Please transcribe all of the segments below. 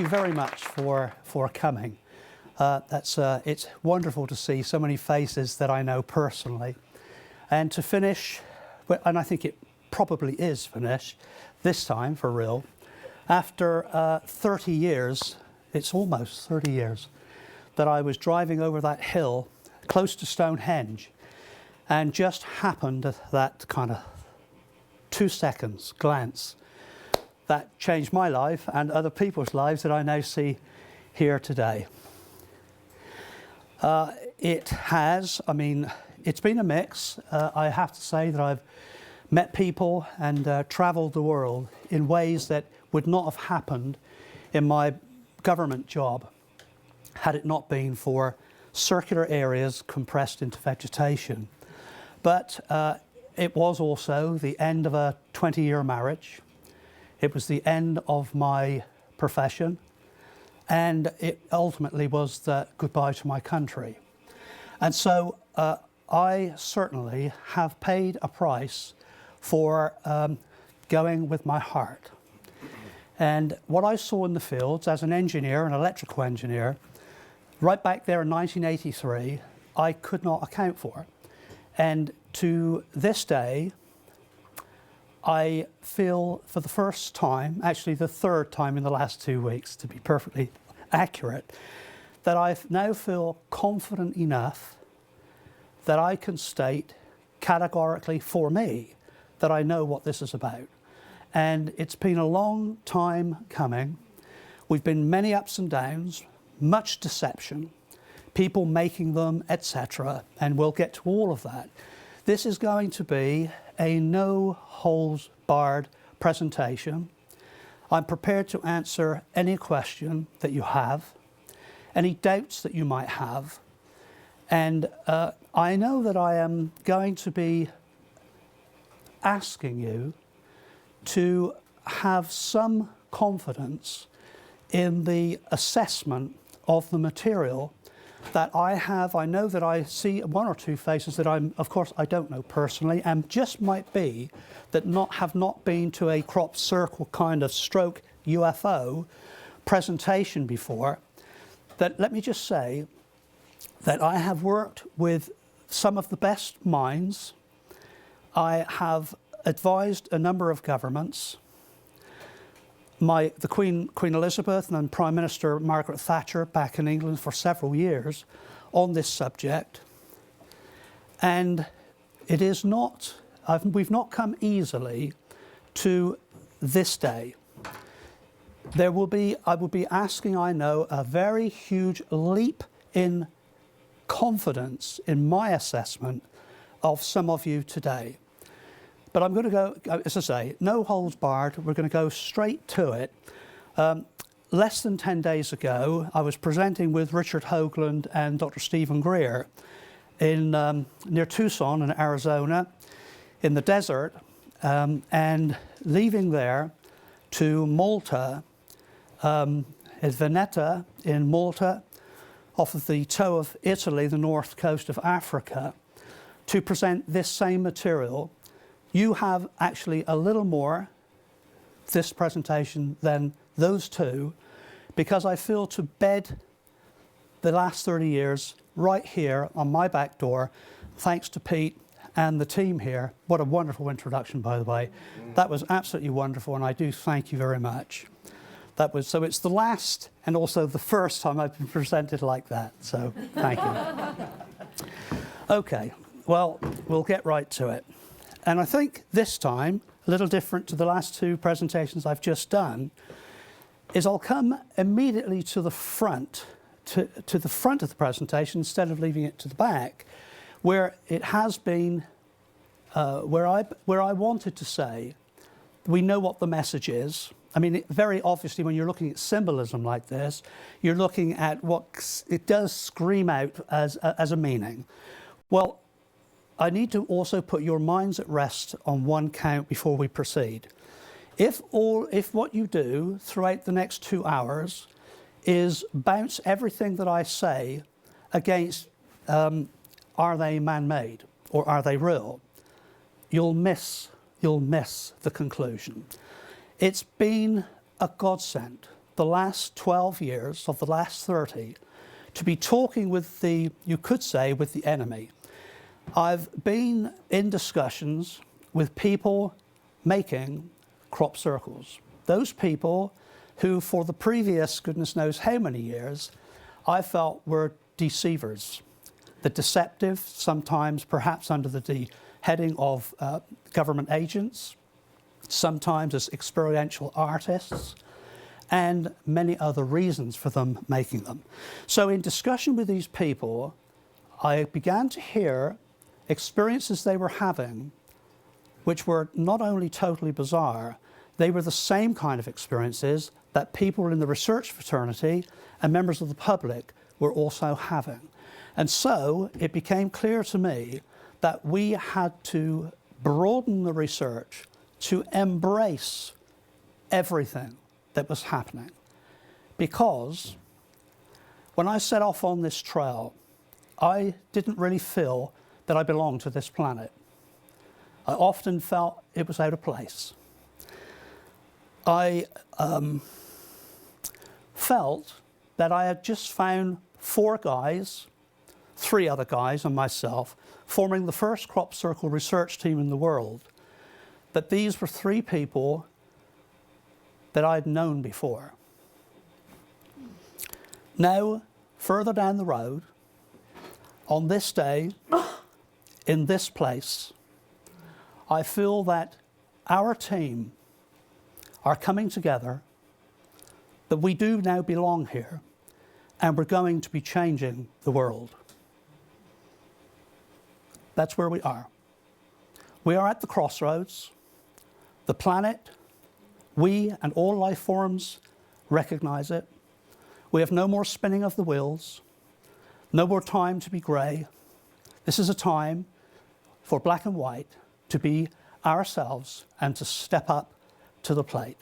you very much for coming. It's wonderful to see so many faces that I know personally. And to finish, and I think it probably is finished, this time for real, after 30 years, it's almost 30 years, that I was driving over that hill close to Stonehenge and just happened at that kind of 2 seconds glance that changed my life and other people's lives that I now see here today. It's been a mix. I have to say that I've met people and travelled the world in ways that would not have happened in my government job had it not been for circular areas compressed into vegetation. But it was also the end of a 20-year marriage. It was the end of my profession, and it ultimately was the goodbye to my country. And so I certainly have paid a price for going with my heart. And what I saw in the fields as an engineer, an electrical engineer, right back there in 1983, I could not account for. And to this day, I feel for the first time, actually the third time in the last 2 weeks, to be perfectly accurate, that I now feel confident enough that I can state categorically for me that I know what this is about. And it's been a long time coming. We've been many ups and downs, much deception, people making them, etc. And we'll get to all of that. This is going to be a no-holds-barred presentation. I'm prepared to answer any question that you have, any doubts that you might have. And I know that I am going to be asking you to have some confidence in the assessment of the material that I have. I know that I see one or two faces that of course, I don't know personally, and just might be that have not been to a crop circle kind of stroke UFO presentation before. That let me just say that I have worked with some of the best minds. I have advised a number of governments. The Queen Elizabeth and then Prime Minister Margaret Thatcher back in England for several years on this subject. And it is not, we've not come easily to this day. I will be asking, I know, a very huge leap in confidence in my assessment of some of you today. But I'm going to go, as I say, no holds barred. We're going to go straight to it. Less than 10 days ago, I was presenting with Richard Hoagland and Dr. Steven Greer in near Tucson in Arizona, in the desert, and leaving there to Malta, at Veneta in Malta, off of the toe of Italy, the north coast of Africa, to present this same material. You have actually a little more, this presentation, than those two, because I feel to bed the last 30 years right here on my back door, thanks to Pete and the team here. What a wonderful introduction, by the way. That was absolutely wonderful, and I do thank you very much. So it's the last and also the first time I've been presented like that, so thank you. Okay, well, we'll get right to it. And I think this time, a little different to the last two presentations I've just done, is I'll come immediately to the front, to the front of the presentation instead of leaving it to the back, where it has been, where I wanted to say, we know what the message is. I mean, very obviously, when you're looking at symbolism like this, you're looking at what it does scream out as a meaning. Well, I need to also put your minds at rest on one count before we proceed. If what you do throughout the next 2 hours is bounce everything that I say against are they man-made or are they real, you'll miss the conclusion. It's been a godsend the last 12 years, of the last 30, to be talking with the, you could say, with the enemy. I've been in discussions with people making crop circles. Those people who, for the previous goodness knows how many years, I felt were deceivers. The deceptive, sometimes perhaps under the heading of government agents, sometimes as experiential artists, and many other reasons for them making them. So in discussion with these people, I began to hear experiences they were having which were not only totally bizarre, they were the same kind of experiences that people in the research fraternity and members of the public were also having. And so it became clear to me that we had to broaden the research to embrace everything that was happening. Because when I set off on this trail, I didn't really feel that I belonged to this planet. I often felt it was out of place. I felt that I had just found 4 guys, 3 other guys and myself, forming the first crop circle research team in the world, that these were 3 people that I'd known before. Now, further down the road, on this day, in this place, I feel that our team are coming together, that we do now belong here, and we're going to be changing the world. That's where we are. We are at the crossroads. The planet, we and all life forms recognize it. We have no more spinning of the wheels, no more time to be grey. This is a time for black and white to be ourselves and to step up to the plate.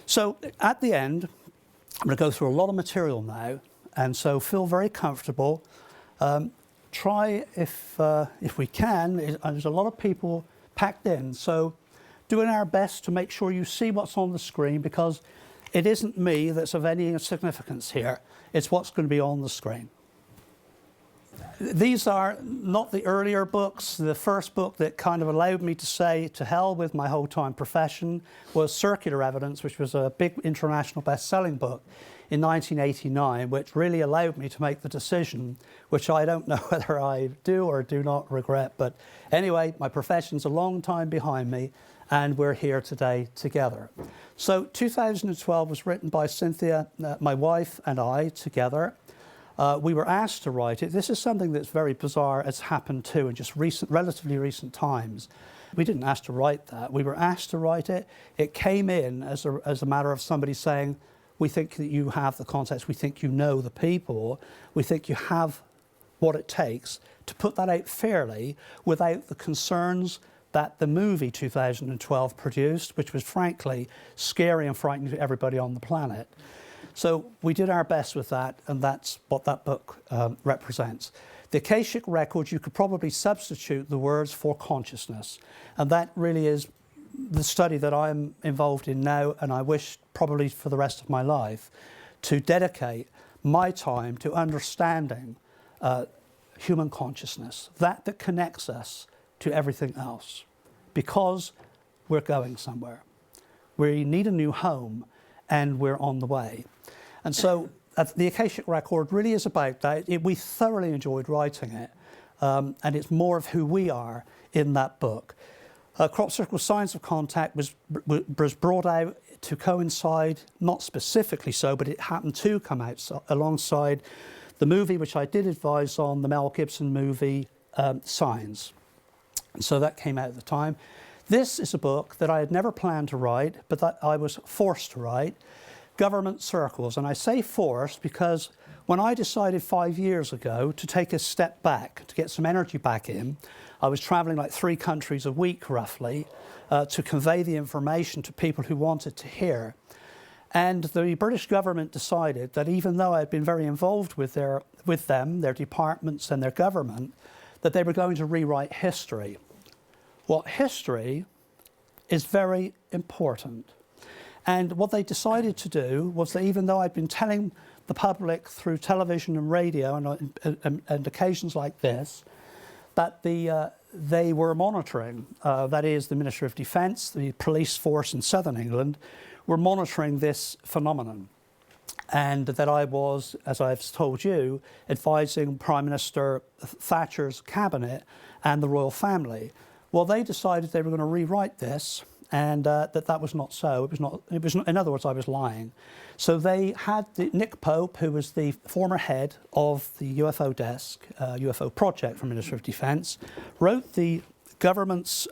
So at the end, I'm going to go through a lot of material now, and so feel very comfortable. Try, if we can, there's a lot of people packed in, so doing our best to make sure you see what's on the screen, because it isn't me that's of any significance here. It's what's going to be on the screen. These are not the earlier books. The first book that kind of allowed me to say to hell with my whole-time profession was Circular Evidence, which was a big international best-selling book in 1989, which really allowed me to make the decision, which I don't know whether I do or do not regret. But anyway, my profession's a long time behind me, and we're here today together. So 2012 was written by Cynthia, my wife, and I together. We were asked to write it. This is something that's very bizarre. It's happened too in just relatively recent times. We didn't ask to write that. We were asked to write it. It came in as a matter of somebody saying, we think that you have the context, we think you know the people, we think you have what it takes to put that out fairly without the concerns that the movie 2012 produced, which was frankly scary and frightening to everybody on the planet. So we did our best with that, and that's what that book represents. The Akashic Records, you could probably substitute the words for consciousness, and that really is the study that I'm involved in now, and I wish probably for the rest of my life to dedicate my time to understanding human consciousness, that connects us to everything else, because we're going somewhere. We need a new home, and we're on the way. And so the Akashic Record really is about that. We thoroughly enjoyed writing it, and it's more of who we are in that book. Crop Circle Signs of Contact was brought out to coincide, not specifically so, but it happened to come out alongside the movie, which I did advise on, the Mel Gibson movie, Signs. And so that came out at the time. This is a book that I had never planned to write, but that I was forced to write, Government Circles. And I say forced because when I decided 5 years ago to take a step back, to get some energy back in, I was traveling like 3 countries a week roughly to convey the information to people who wanted to hear. And the British government decided that even though I had been very involved with them, their departments and their government, that they were going to rewrite history. Well, history is very important. And what they decided to do was that even though I'd been telling the public through television and radio and occasions like this, that they were monitoring, that is the Ministry of Defence, the police force in southern England, were monitoring this phenomenon. And that I was, as I've told you, advising Prime Minister Thatcher's cabinet and the royal family. Well, they decided they were going to rewrite this, and that was not so. It was not, in other words, I was lying. So they had Nick Pope, who was the former head of the UFO desk, UFO project from Ministry of Defence, wrote the government's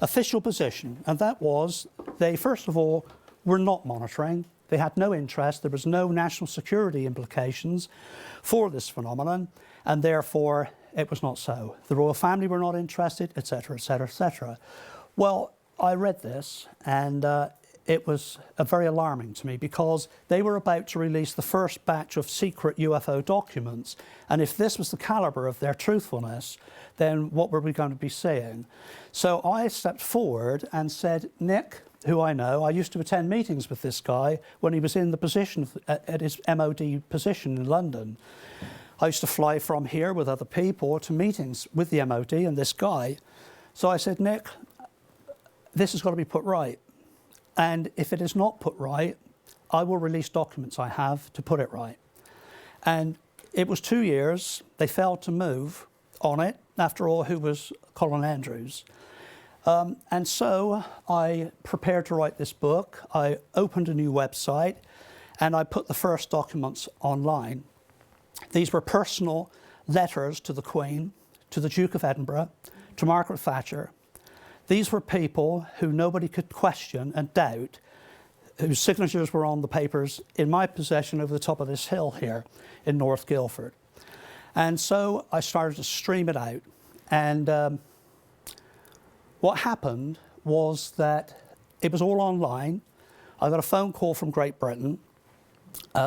official position, and that was they, first of all, were not monitoring. They had no interest. There was no national security implications for this phenomenon, and therefore it was not so. The royal family were not interested, etc., etc., etc. Well, I read this, and it was very alarming to me because they were about to release the first batch of secret UFO documents, and if this was the calibre of their truthfulness, then what were we going to be seeing? So I stepped forward and said, Nick, who I know, I used to attend meetings with this guy when he was in the position, at his MOD position in London. I used to fly from here with other people to meetings with the MOD and this guy. So I said, Nick, this has got to be put right. And if it is not put right, I will release documents I have to put it right. And it was 2 years. They failed to move on it. After all, who was Colin Andrews? And so I prepared to write this book. I opened a new website and I put the first documents online. These were personal letters to the Queen, to the Duke of Edinburgh, to Margaret Thatcher. These were people who nobody could question and doubt, whose signatures were on the papers in my possession over the top of this hill here in North Guildford. And so I started to stream it out. And what happened was that it was all online. I got a phone call from Great Britain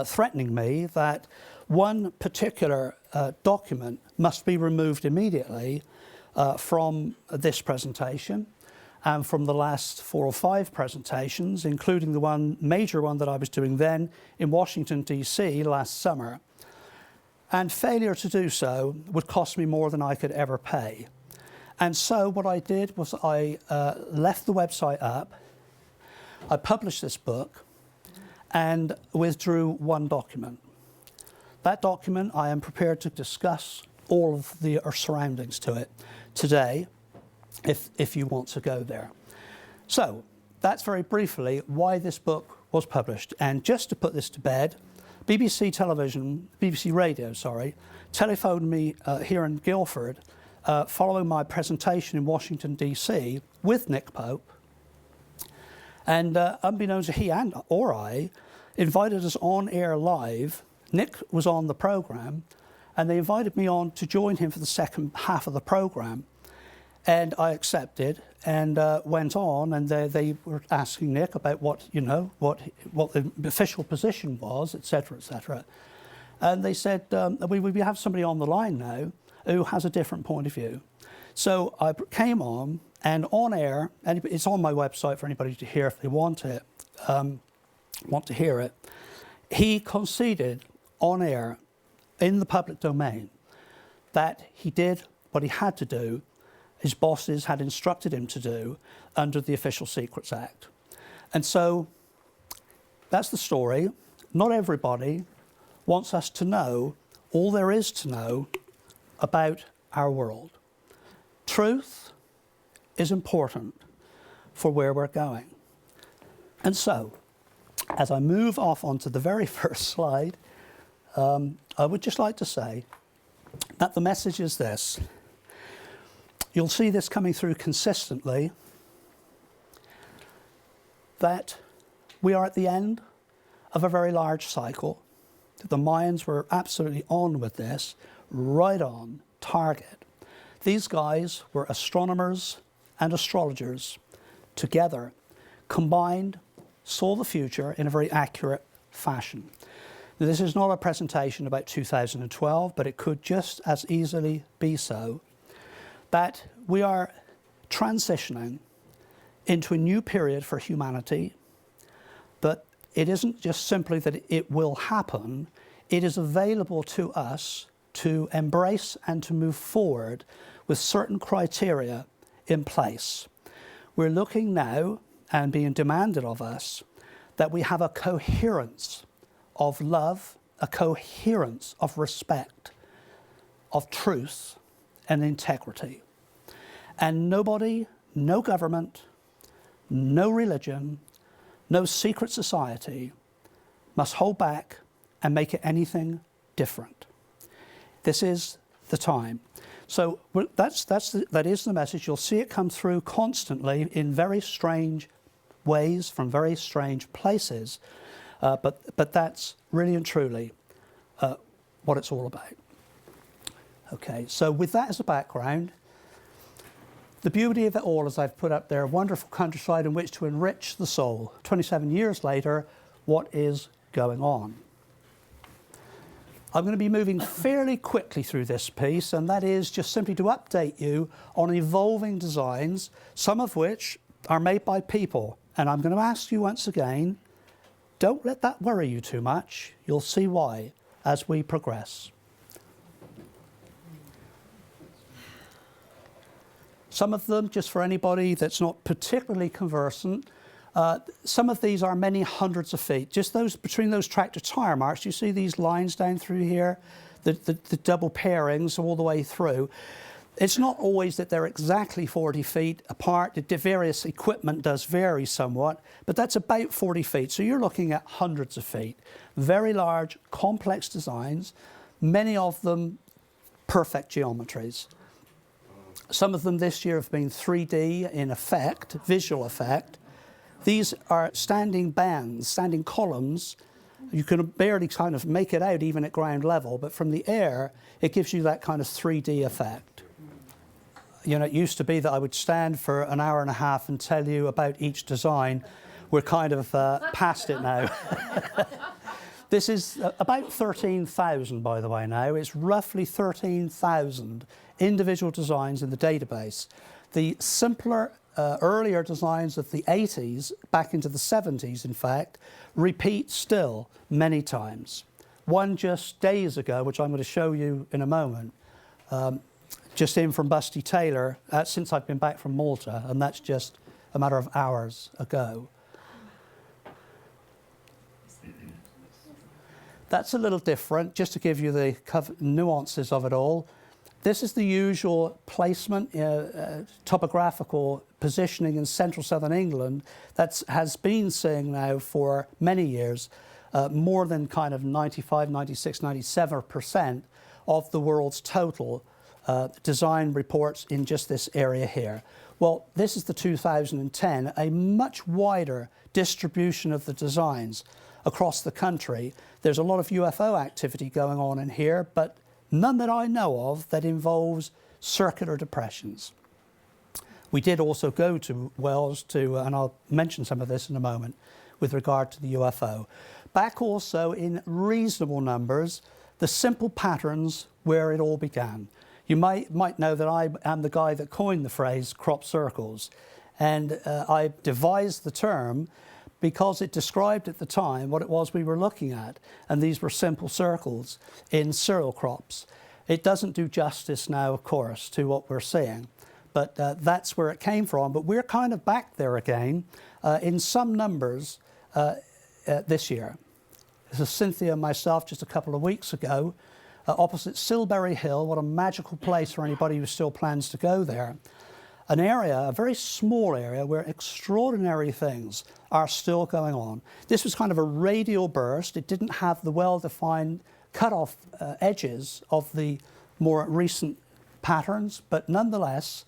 threatening me that one particular document must be removed immediately from this presentation and from the last 4 or 5 presentations, including the one major one that I was doing then in Washington, D.C. last summer. And failure to do so would cost me more than I could ever pay. And so what I did was I left the website up, I published this book, and withdrew one document. That document I am prepared to discuss all of the surroundings to it today, if you want to go there. So that's very briefly why this book was published. And just to put this to bed, BBC Radio, telephoned me here in Guildford following my presentation in Washington, D.C. with Nick Pope. And unbeknownst to he or I, invited us on air live. Nick was on the programme, and they invited me on to join him for the second half of the programme. And I accepted and went on, and they were asking Nick about what the official position was, etc., etc. And they said, we have somebody on the line now who has a different point of view. So I came on, and on air, and it's on my website for anybody to hear if they want to hear it. He conceded on air in the public domain that he did what he had to do, his bosses had instructed him to do under the Official Secrets Act. And so that's the story. Not everybody wants us to know all there is to know about our world. Truth is important for where we're going. And so, as I move off onto the very first slide, I would just like to say that the message is this. You'll see this coming through consistently, that we are at the end of a very large cycle. The Mayans were absolutely on with this, right on target. These guys were astronomers and astrologers together, combined, saw the future in a very accurate fashion. Now, this is not a presentation about 2012, but it could just as easily be so, that we are transitioning into a new period for humanity, it isn't just simply that it will happen, it is available to us to embrace and to move forward with certain criteria in place. We're looking now and being demanded of us that we have a coherence of love, a coherence of respect, of truth and integrity. And nobody, no government, no religion, no secret society must hold back and make it anything different. This is the time. So that is the message. You'll see it come through constantly in very strange ways from very strange places. But that's really and truly what it's all about. Okay, so with that as a background, the beauty of it all, as I've put up there, a wonderful countryside in which to enrich the soul. 27 years later, what is going on? I'm going to be moving fairly quickly through this piece, and that is just simply to update you on evolving designs, some of which are made by people. And I'm going to ask you once again, don't let that worry you too much. You'll see why as we progress. Some of them, just for anybody that's not particularly conversant, some of these are many hundreds of feet. Just those between those tractor tire marks, you see these lines down through here, the double pairings all the way through. It's not always that they're exactly 40 feet apart. The various equipment does vary somewhat, but that's about 40 feet. So you're looking at hundreds of feet. Very large, complex designs, many of them perfect geometries. Some of them this year have been 3D in effect, visual effect. These are standing bands, standing columns. You can barely kind of make it out even at ground level, but from the air, it gives you that kind of 3D effect. You know, it used to be that I would stand for an hour and a half and tell you about each design. We're kind of past it now. This is about 13,000, by the way, now. It's roughly 13,000 individual designs in the database. The simpler, earlier designs of the 80s, back into the 70s, in fact, repeat still many times. One just days ago, which I'm going to show you in a moment, just in from Busty Taylor, since I've been back from Malta, and that's just a matter of hours ago. That's a little different, just to give you the nuances of it all. This is the usual placement, topographical positioning in central southern England that has been seeing now for many years, more than kind of 95, 96, 97% of the world's total design reports in just this area here. Well, this is the 2010, a much wider distribution of the designs across the country. There's a lot of UFO activity going on in here, but none that I know of that involves circular depressions. We did also go to Wales and I'll mention some of this in a moment with regard to the UFO. Back also in reasonable numbers, the simple patterns where it all began. You might know that I am the guy that coined the phrase crop circles, and I devised the term because it described at the time what it was we were looking at, and these were simple circles in cereal crops. It doesn't do justice now, of course, to what we're seeing, but that's where it came from. But we're kind of back there again in some numbers this year. This is Cynthia and myself just a couple of weeks ago, opposite Silbury Hill. What a magical place for anybody who still plans to go there. An area, a very small area, where extraordinary things are still going on. This was kind of a radial burst. It didn't have the well-defined cut-off edges of the more recent patterns, but nonetheless,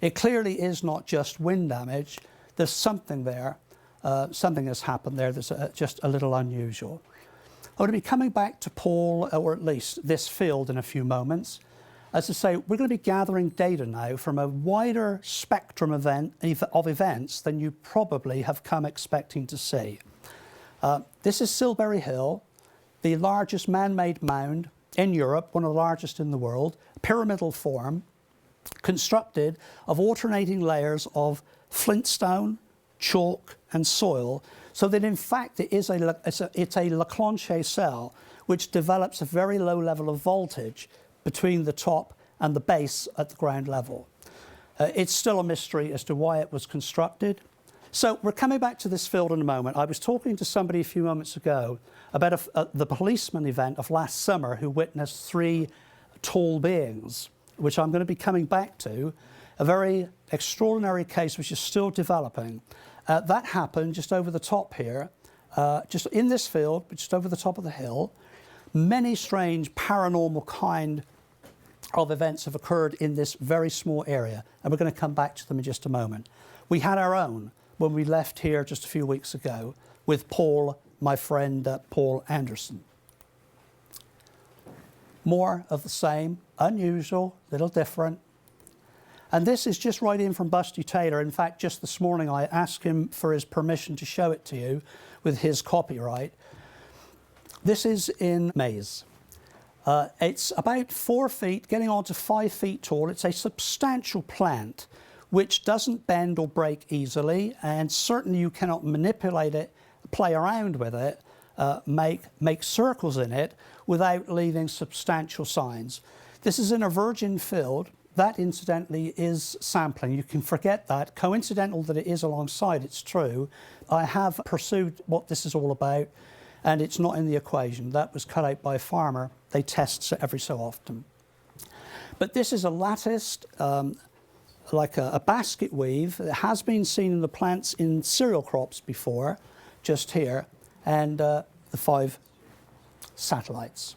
it clearly is not just wind damage. There's something there. Something has happened there that's just a little unusual. I'm going to be coming back to Paul, or at least this field, in a few moments. As I say, we're going to be gathering data now from a wider spectrum of events than you probably have come expecting to see. This is Silbury Hill, the largest man-made mound in Europe, one of the largest in the world, pyramidal form, constructed of alternating layers of flintstone, chalk and soil, so that in fact it's a Leclanché cell which develops a very low level of voltage between the top and the base at the ground level. It's still a mystery as to why it was constructed. So we're coming back to this field in a moment. I was talking to somebody a few moments ago about the policeman event of last summer who witnessed 3 tall beings, which I'm going to be coming back to, a very extraordinary case which is still developing. That happened just over the top here, just in this field, but just over the top of the hill. Many strange paranormal kind of events have occurred in this very small area, and we're going to come back to them in just a moment. We had our own when we left here just a few weeks ago with Paul, my friend Paul Anderson. More of the same, unusual, little different. And this is just right in from Busty Taylor. In fact, just this morning I asked him for his permission to show it to you with his copyright. This is in maize. It's about 4 feet, getting on to 5 feet tall. It's a substantial plant which doesn't bend or break easily, and certainly you cannot manipulate it, play around with it, make circles in it without leaving substantial signs. This is in a virgin field. That, incidentally, is sampling. You can forget that. Coincidental that it is alongside, it's true. I have pursued what this is all about, and it's not in the equation. That was cut out by a farmer. They test it every so often. But this is a latticed, like a basket weave. It has been seen in the plants in cereal crops before, just here, and the 5 satellites.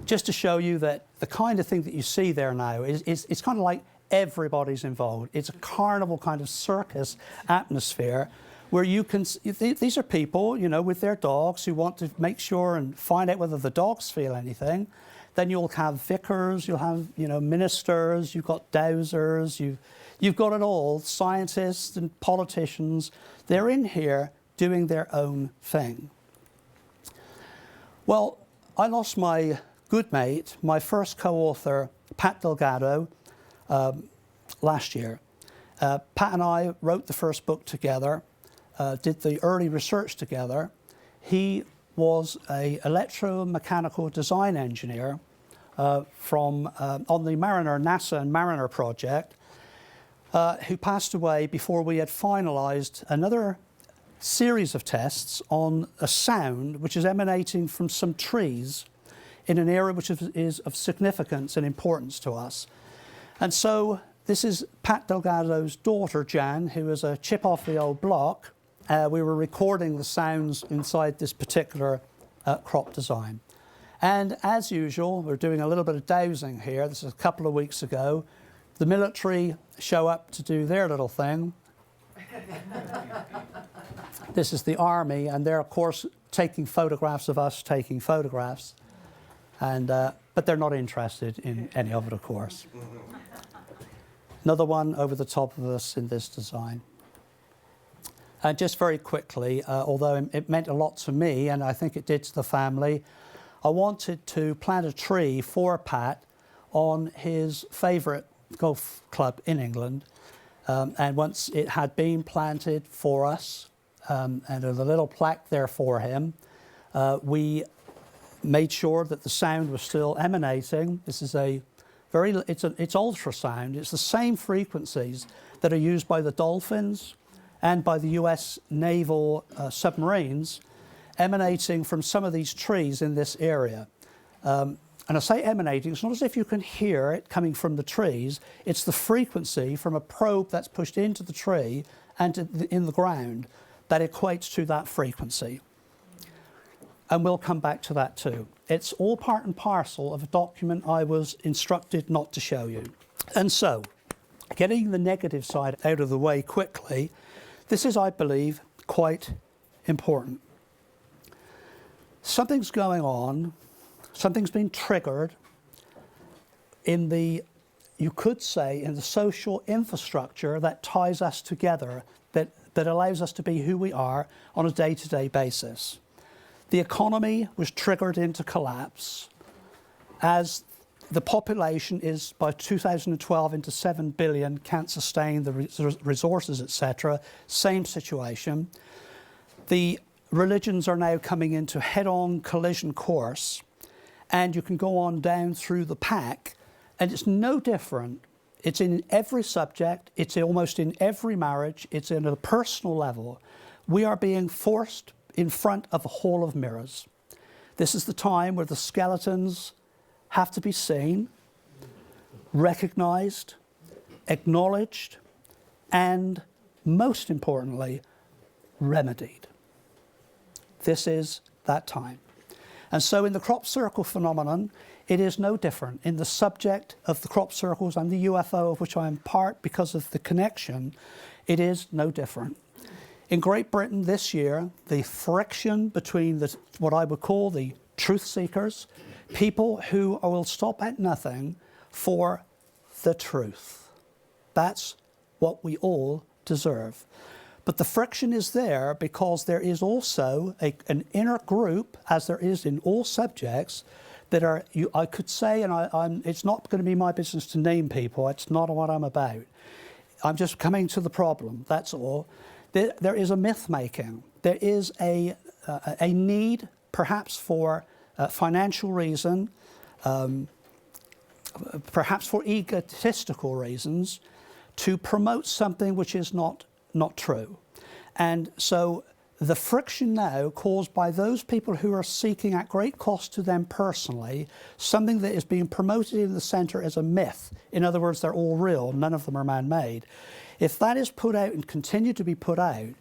Just to show you that the kind of thing that you see there now is kind of like everybody's involved. It's a carnival kind of circus atmosphere where you can, these are people, you know, with their dogs who want to make sure and find out whether the dogs feel anything. Then you'll have vicars, you'll have, you know, ministers, you've got dowsers, you've got it all, scientists and politicians. They're in here doing their own thing. Well, I lost my good mate, my first co-author, Pat Delgado, last year. Pat and I wrote the first book together, did the early research together. He was an electromechanical design engineer on the NASA and Mariner project, who passed away before we had finalised another series of tests on a sound which is emanating from some trees in an area which is of significance and importance to us. And so this is Pat Delgado's daughter, Jan, who is a chip off the old block. We were recording the sounds inside this particular crop design. And as usual, we're doing a little bit of dowsing here. This is a couple of weeks ago. The military show up to do their little thing. This is the army, and they're, of course, taking photographs of us taking photographs. And, but they're not interested in any of it, of course. Another one over the top of us in this design. And just very quickly, although it meant a lot to me, and I think it did to the family, I wanted to plant a tree for Pat on his favourite golf club in England. And once it had been planted for us, and there's a little plaque there for him, we made sure that the sound was still emanating. This is it's ultrasound. It's the same frequencies that are used by the dolphins and by the US naval submarines, emanating from some of these trees in this area. And I say emanating, it's not as if you can hear it coming from the trees. It's the frequency from a probe that's pushed into the tree and in the ground that equates to that frequency. And we'll come back to that too. It's all part and parcel of a document I was instructed not to show you. And so, getting the negative side out of the way quickly, this is, I believe, quite important. Something's going on, something's been triggered in the, you could say, in the social infrastructure that ties us together, that allows us to be who we are on a day-to-day basis. The economy was triggered into collapse as the population is by 2012 into 7 billion, can't sustain the resources, etc. Same situation. The religions are now coming into head-on collision course, and you can go on down through the pack, and it's no different. It's in every subject, it's almost in every marriage, it's in a personal level. We are being forced in front of a hall of mirrors. This is the time where the skeletons have to be seen, recognised, acknowledged, and most importantly, remedied. This is that time. And so in the crop circle phenomenon, it is no different. In the subject of the crop circles and the UFO, of which I am part because of the connection, it is no different. In Great Britain this year, the friction between what I would call the truth seekers, people who will stop at nothing for the truth. That's what we all deserve. But the friction is there because there is also an inner group, as there is in all subjects, that are, I could say, and it's not going to be my business to name people, it's not what I'm about. I'm just coming to the problem, that's all. There is a myth-making. There is a need, perhaps for financial reason, perhaps for egotistical reasons, to promote something which is not true. And so the friction now caused by those people who are seeking at great cost to them personally, something that is being promoted in the centre as a myth. In other words, they're all real, none of them are man-made. If that is put out and continue to be put out,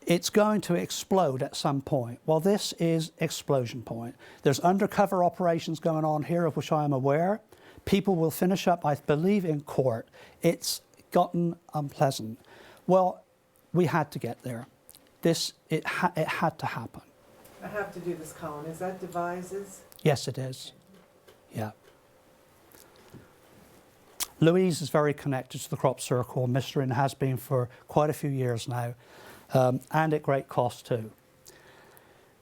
it's going to explode at some point. Well, this is explosion point. There's undercover operations going on here of which I am aware. People will finish up, I believe, in court. It's gotten unpleasant. Well, we had to get there. It had to happen. I have to do this, Colin. Is that devices? Yes, it is. Yeah. Louise is very connected to the crop circle, Mr. and has been for quite a few years now, and at great cost too.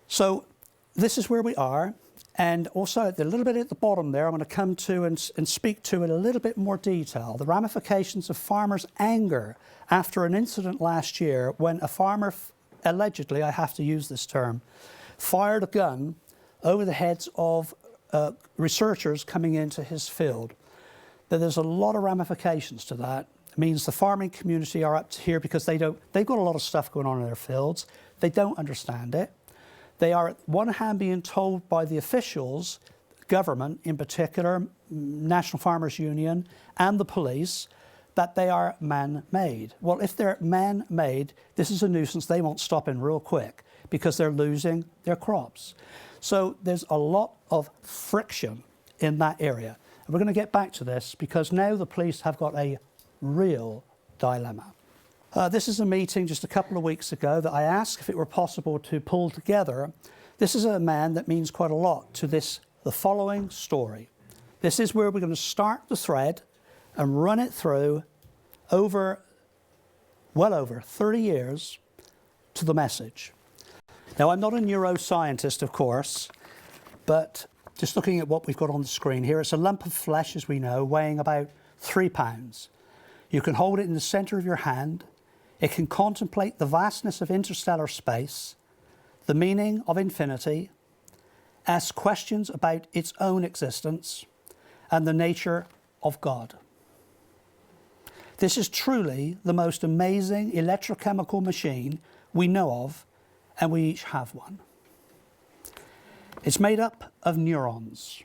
So this is where we are, and also a little bit at the bottom there, I'm going to come to and speak to in a little bit more detail, the ramifications of farmers' anger after an incident last year when a farmer, allegedly, I have to use this term, fired a gun over the heads of researchers coming into his field. But there's a lot of ramifications to that. It means the farming community are up to here because they've got a lot of stuff going on in their fields. They don't understand it. They are, on one hand, being told by the officials, government in particular, National Farmers Union, and the police, that they are man-made. Well, if they're man-made, this is a nuisance they won't stop in real quick because they're losing their crops. So there's a lot of friction in that area. And we're going to get back to this because now the police have got a real dilemma. This is a meeting just a couple of weeks ago that I asked if it were possible to pull together. This is a man that means quite a lot to the following story. This is where we're going to start the thread and run it through well over 30 years to the message. Now, I'm not a neuroscientist, of course, but just looking at what we've got on the screen here, it's a lump of flesh, as we know, weighing about 3 pounds. You can hold it in the centre of your hand. It can contemplate the vastness of interstellar space, the meaning of infinity, ask questions about its own existence, and the nature of God. This is truly the most amazing electrochemical machine we know of, and we each have one. It's made up of neurons,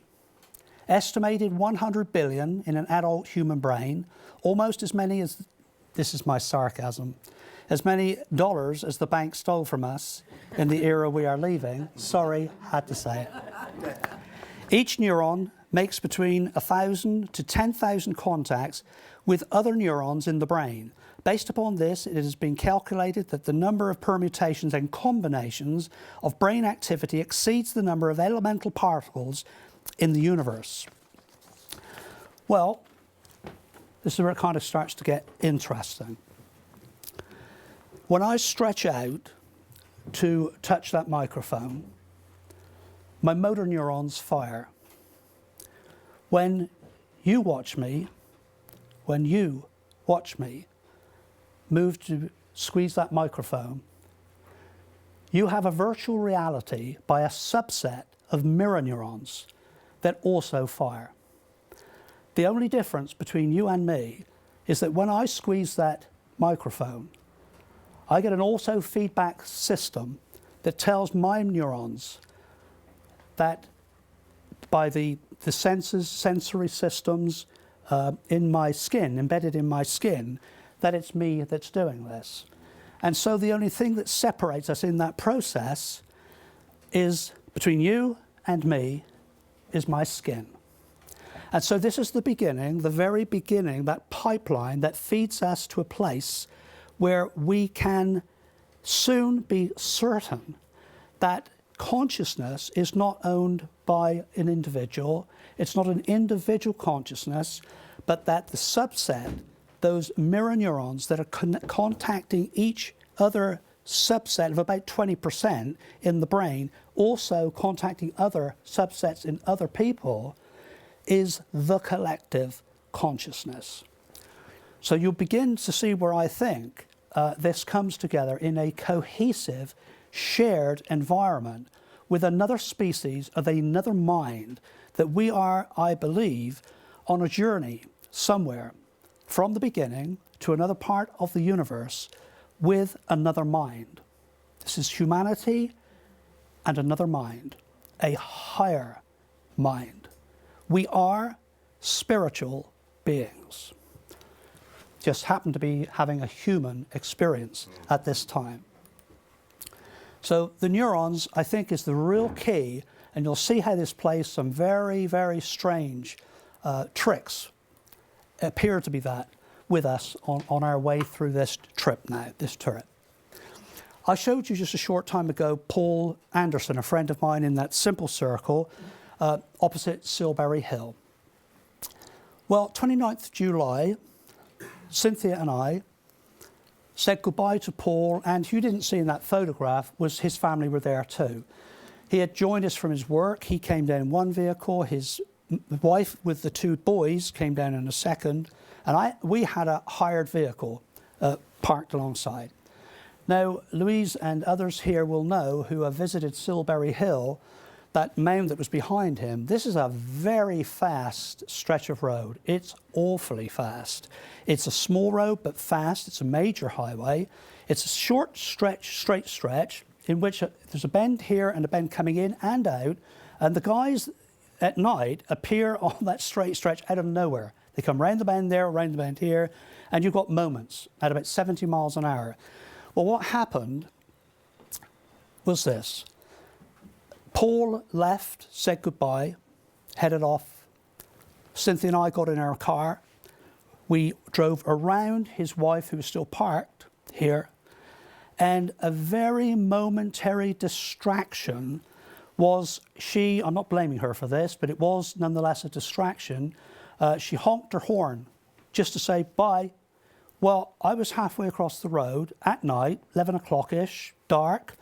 estimated 100 billion in an adult human brain, almost as many as, this is my sarcasm, as many dollars as the bank stole from us in the era we are leaving. Sorry, had to say it. Each neuron makes between 1,000 to 10,000 contacts with other neurons in the brain. Based upon this, it has been calculated that the number of permutations and combinations of brain activity exceeds the number of elemental particles in the universe. Well, this is where it kind of starts to get interesting. When I stretch out to touch that microphone, my motor neurons fire. when you watch me, move to squeeze that microphone, you have a virtual reality by a subset of mirror neurons that also fire. The only difference between you and me is that when I squeeze that microphone, I get an auto feedback system that tells my neurons that by the sensory systems in my skin, embedded in my skin, that it's me that's doing this. And so the only thing that separates us in that process is, between you and me, is my skin. And so this is the beginning, the very beginning, that pipeline that feeds us to a place where we can soon be certain that consciousness is not owned by an individual. It's not an individual consciousness, but that the subset, those mirror neurons that are contacting each other subset of about 20% in the brain, also contacting other subsets in other people, is the collective consciousness. So you'll begin to see where I think this comes together in a cohesive, shared environment with another species of another mind, that we are, I believe, on a journey somewhere from the beginning to another part of the universe with another mind. This is humanity and another mind, a higher mind. We are spiritual beings. Just happen to be having a human experience at this time. So the neurons, I think, is the real key, and you'll see how this plays some very, very strange tricks, appear to be that, with us on our way through this trip now, this turret. I showed you just a short time ago Paul Anderson, a friend of mine in that simple circle, opposite Silbury Hill. Well, 29th July, Cynthia and I said goodbye to Paul, and you didn't see in that photograph was his family were there too. He had joined us from his work. He came down in one vehicle. His wife with the two boys came down in a second, and we had a hired vehicle parked alongside. Now, Louise and others here will know, who have visited Silbury Hill, that mound that was behind him. This is a very fast stretch of road. It's awfully fast. It's a small road, but fast. It's a major highway. It's a short stretch, straight stretch, in which there's a bend here and a bend coming in and out. And the guys at night appear on that straight stretch out of nowhere. They come round the bend there, round the bend here, and you've got moments at about 70 miles an hour. Well, what happened was this. Paul left, said goodbye, headed off. Cynthia and I got in our car. We drove around his wife, who was still parked here, and a very momentary distraction was she, I'm not blaming her for this, but it was nonetheless a distraction. She honked her horn just to say bye. Well, I was halfway across the road at night, 11 o'clock-ish, dark,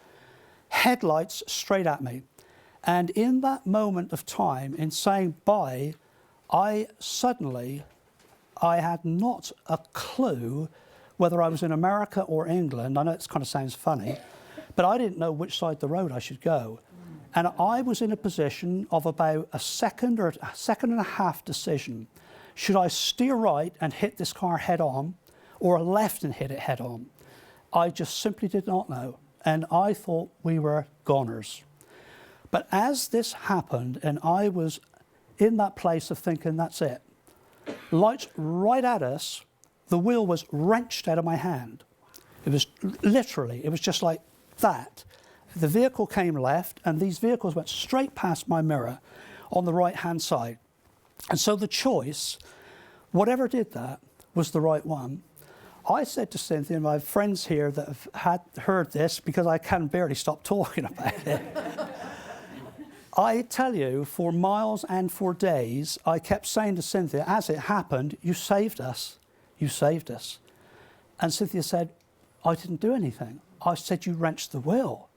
headlights straight at me. And in that moment of time, in saying bye, I had not a clue whether I was in America or England. I know it kind of sounds funny, but I didn't know which side of the road I should go. And I was in a position of about a second or a second and a half decision. Should I steer right and hit this car head on, or left and hit it head on? I just simply did not know. And I thought we were goners. But as this happened, and I was in that place of thinking, that's it. Lights right at us, the wheel was wrenched out of my hand. It was literally, it was just like that. The vehicle came left, and these vehicles went straight past my mirror on the right-hand side. And so the choice, whatever did that, was the right one. I said to Cynthia, and my friends here that have had heard this, because I can barely stop talking about it. I tell you, for miles and for days, I kept saying to Cynthia, as it happened, you saved us. You saved us. And Cynthia said, I didn't do anything. I said, you wrenched the wheel.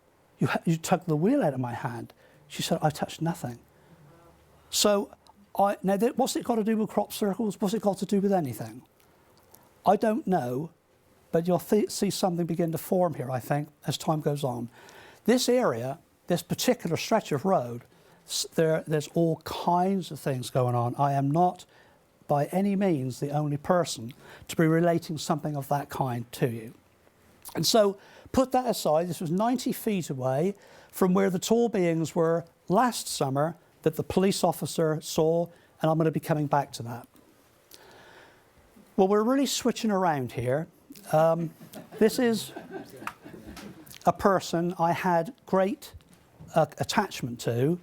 You took the wheel out of my hand. She said, I touched nothing. So What's it got to do with crop circles? What's it got to do with anything? I don't know, but you'll see something begin to form here, I think, as time goes on. This area, this particular stretch of road, there's all kinds of things going on. I am not by any means the only person to be relating something of that kind to you. And so put that aside, this was 90 feet away from where the tall beings were last summer that the police officer saw, and I'm going to be coming back to that. Well, we're really switching around here. This is a person I had great attachment to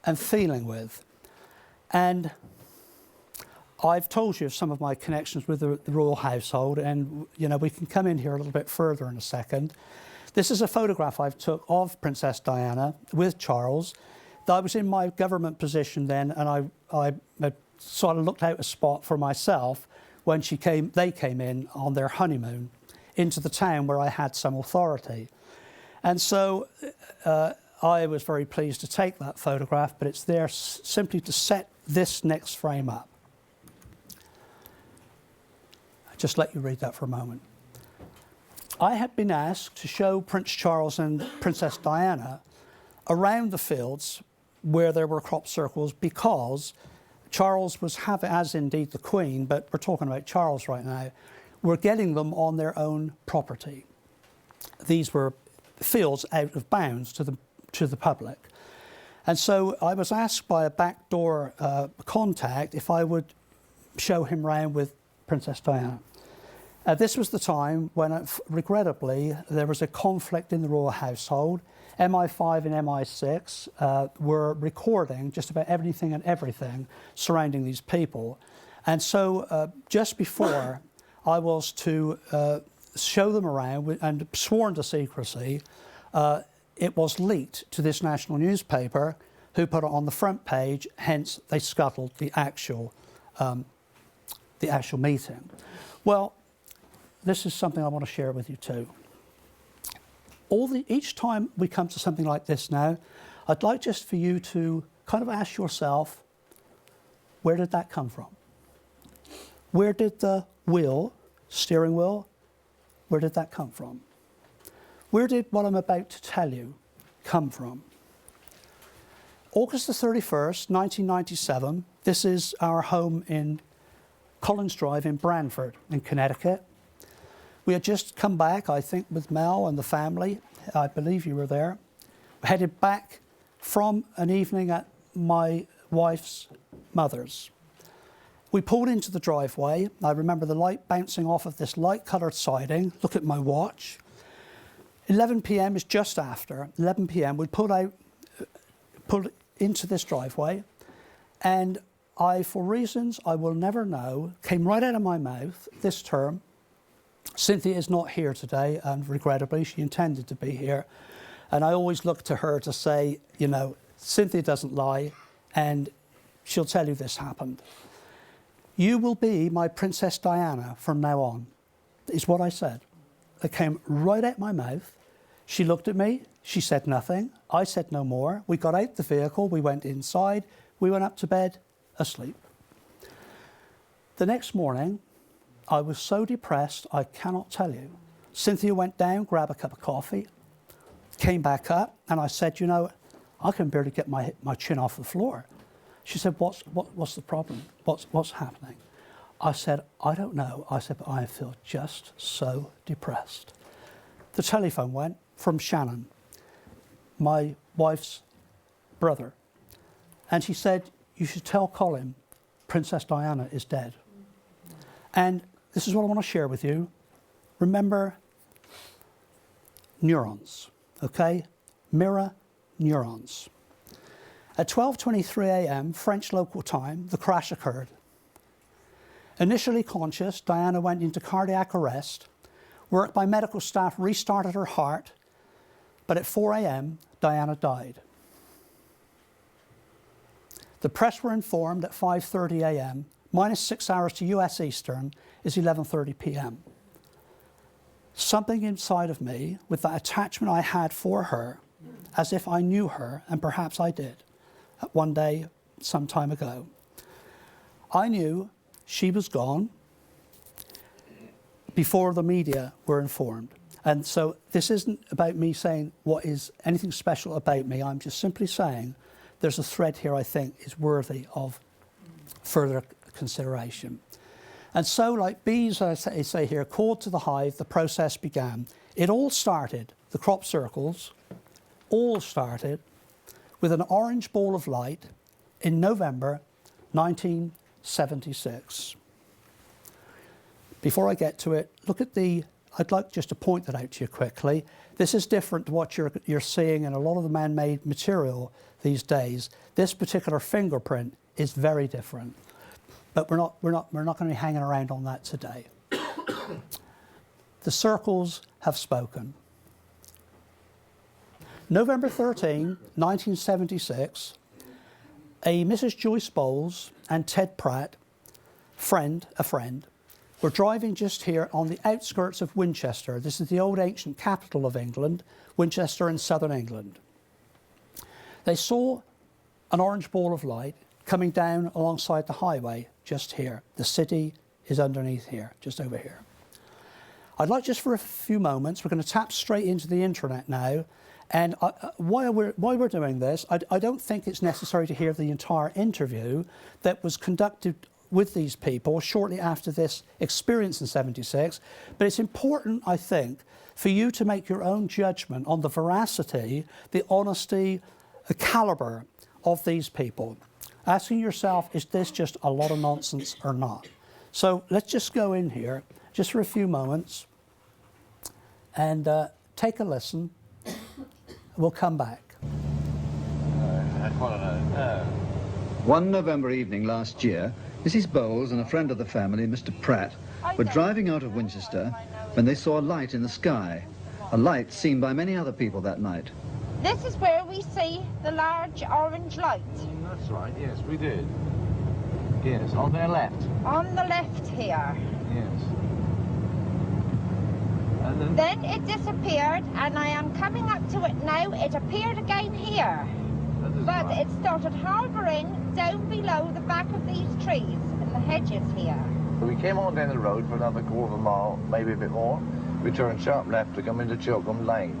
and feeling with. And I've told you of some of my connections with the royal household, and you know, we can come in here a little bit further in a second. This is a photograph I took of Princess Diana with Charles. I was in my government position then, and I sort of looked out a spot for myself when they came in on their honeymoon into the town where I had some authority. And so I was very pleased to take that photograph, but it's there simply to set this next frame up. I'll just let you read that for a moment. I had been asked to show Prince Charles and Princess Diana around the fields where there were crop circles because Charles was having, as indeed the Queen, but we're talking about Charles right now, were getting them on their own property. These were fields out of bounds to the public. And so I was asked by a backdoor contact if I would show him round with Princess Diana. This was the time when, regrettably, there was a conflict in the royal household. MI5 and MI6 were recording just about everything and everything surrounding these people. And so just before I was to show them around and sworn to secrecy, it was leaked to this national newspaper, who put it on the front page, hence they scuttled the actual meeting. Well, this is something I want to share with you too. Each time we come to something like this now, I'd like just for you to kind of ask yourself, where did that come from? Where did the steering wheel, where did that come from? Where did what I'm about to tell you come from? August the 31st, 1997, this is our home in Collins Drive in Branford in Connecticut. We had just come back, I think, with Mel and the family. I believe you were there. We headed back from an evening at my wife's mother's. We pulled into the driveway. I remember the light bouncing off of this light-coloured siding. Look at my watch. 11 p.m. is just after. 11 p.m. we pulled into this driveway, and I, for reasons I will never know, came right out of my mouth this term. Cynthia is not here today, and regrettably, she intended to be here. And I always look to her to say, you know, Cynthia doesn't lie, and she'll tell you this happened. You will be my Princess Diana from now on, is what I said. It came right out my mouth. She looked at me, she said nothing. I said no more. We got out the vehicle, we went inside, we went up to bed, asleep. The next morning, I was so depressed, I cannot tell you. Cynthia went down, grabbed a cup of coffee, came back up, and I said, you know, I can barely get my chin off the floor. She said, what's the problem? What's happening? I said, I don't know. I said, but I feel just so depressed. The telephone went from Shannon, my wife's brother. And she said, you should tell Colin, Princess Diana is dead. And this is what I want to share with you. Remember neurons, okay? Mirror neurons. At 12:23 a.m. French local time, the crash occurred. Initially conscious, Diana went into cardiac arrest. Work by medical staff restarted her heart, but at 4 a.m., Diana died. The press were informed at 5:30 a.m., minus 6 hours to US Eastern, is 11:30 p.m. Something inside of me, with that attachment I had for her, as if I knew her, and perhaps I did, one day, some time ago, I knew she was gone before the media were informed. And so this isn't about me saying what is anything special about me. I'm just simply saying there's a thread here I think is worthy of further consideration. And so, like bees, as I say here, called to the hive, the process began. It all started, the crop circles, all started with an orange ball of light in November 1976. Before I get to it, look at I'd like just to point that out to you quickly. This is different to what you're seeing in a lot of the man-made material these days. This particular fingerprint is very different, but we're not going to be hanging around on that today. The circles have spoken. November 13, 1976, a Mrs. Joyce Bowles and Ted Pratt, a friend, were driving just here on the outskirts of Winchester. This is the old ancient capital of England, Winchester in southern England. They saw an orange ball of light coming down alongside the highway just here. The city is underneath here, just over here. I'd like just for a few moments, we're going to tap straight into the internet now. And while we're doing this, I don't think it's necessary to hear the entire interview that was conducted with these people shortly after this experience in '76. But it's important, I think, for you to make your own judgment on the veracity, the honesty, the calibre of these people. Asking yourself, is this just a lot of nonsense or not? So let's just go in here, just for a few moments, and take a listen. We'll come back. One November evening last year, Mrs. Bowles and a friend of the family, Mr. Pratt, were driving out of Winchester when they saw a light in the sky, a light seen by many other people that night. This is where we see the large orange light. That's right, yes, we did. Yes, on their left. On the left here. Yes. And then it disappeared, and I am coming up to it now. It appeared again here. But right. It started hovering down below the back of these trees and the hedges here. So we came on down the road for another quarter of a mile, maybe a bit more. We turned sharp left to come into Chilcombe Lane.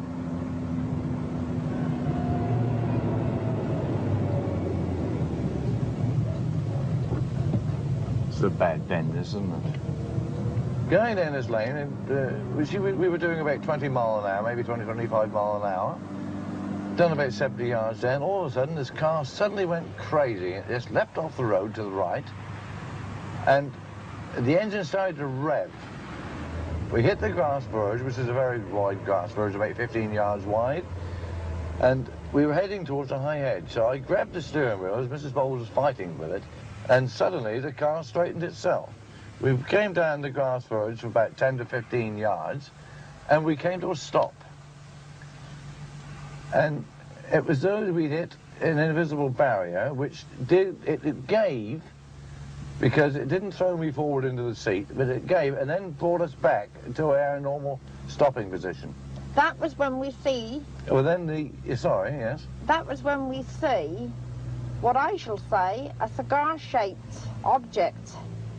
It's a bad bend, isn't it? Going down this lane, and we were doing about 20 mile an hour, maybe 20, 25 mile an hour. Done about 70 yards down, all of a sudden this car suddenly went crazy. It just leapt off the road to the right, and the engine started to rev. We hit the grass verge, which is a very wide grass verge, about 15 yards wide, and we were heading towards a high hedge. So I grabbed the steering wheel as Mrs. Bowles was fighting with it, and suddenly the car straightened itself. We came down the grass verge for about 10 to 15 yards, and we came to a stop. And it was though we'd hit an invisible barrier, which it gave, because it didn't throw me forward into the seat, but it gave and then brought us back to our normal stopping position. That was when we see... Well, then sorry, yes? That was when we see what I shall say a cigar-shaped object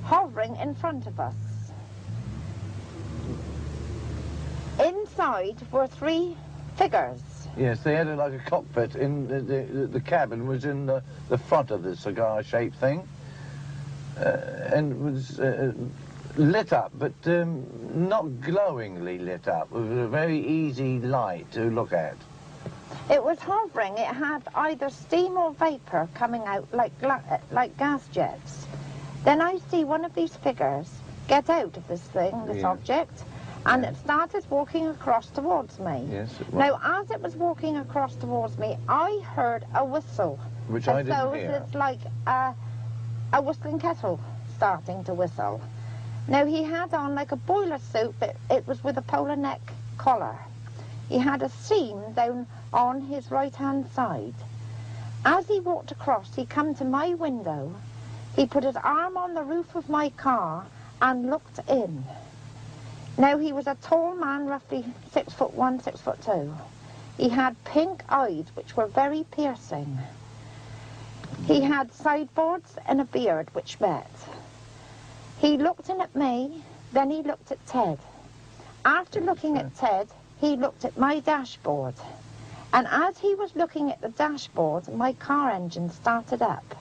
hovering in front of us. Inside were three figures. Yes, they had like a cockpit in the cabin was in the front of the cigar-shaped thing, and was lit up, but not glowingly lit up. It was a very easy light to look at. It was hovering. It had either steam or vapour coming out like gas jets. Then I see one of these figures get out of this thing, this object, and it started walking across towards me. Yes, it was. Now, as it was walking across towards me, I heard a whistle. Which I didn't hear. It's like a whistling kettle starting to whistle. Now, he had on like a boiler suit, but it was with a polar neck collar. He had a seam down on his right-hand side. As he walked across, he come to my window. He put his arm on the roof of my car and looked in. Now, he was a tall man, roughly 6'1", 6'2". He had pink eyes, which were very piercing. He had sideboards and a beard which met. He looked in at me, then he looked at Ted. After looking at Ted, he looked at my dashboard. And as he was looking at the dashboard, my car engine started up.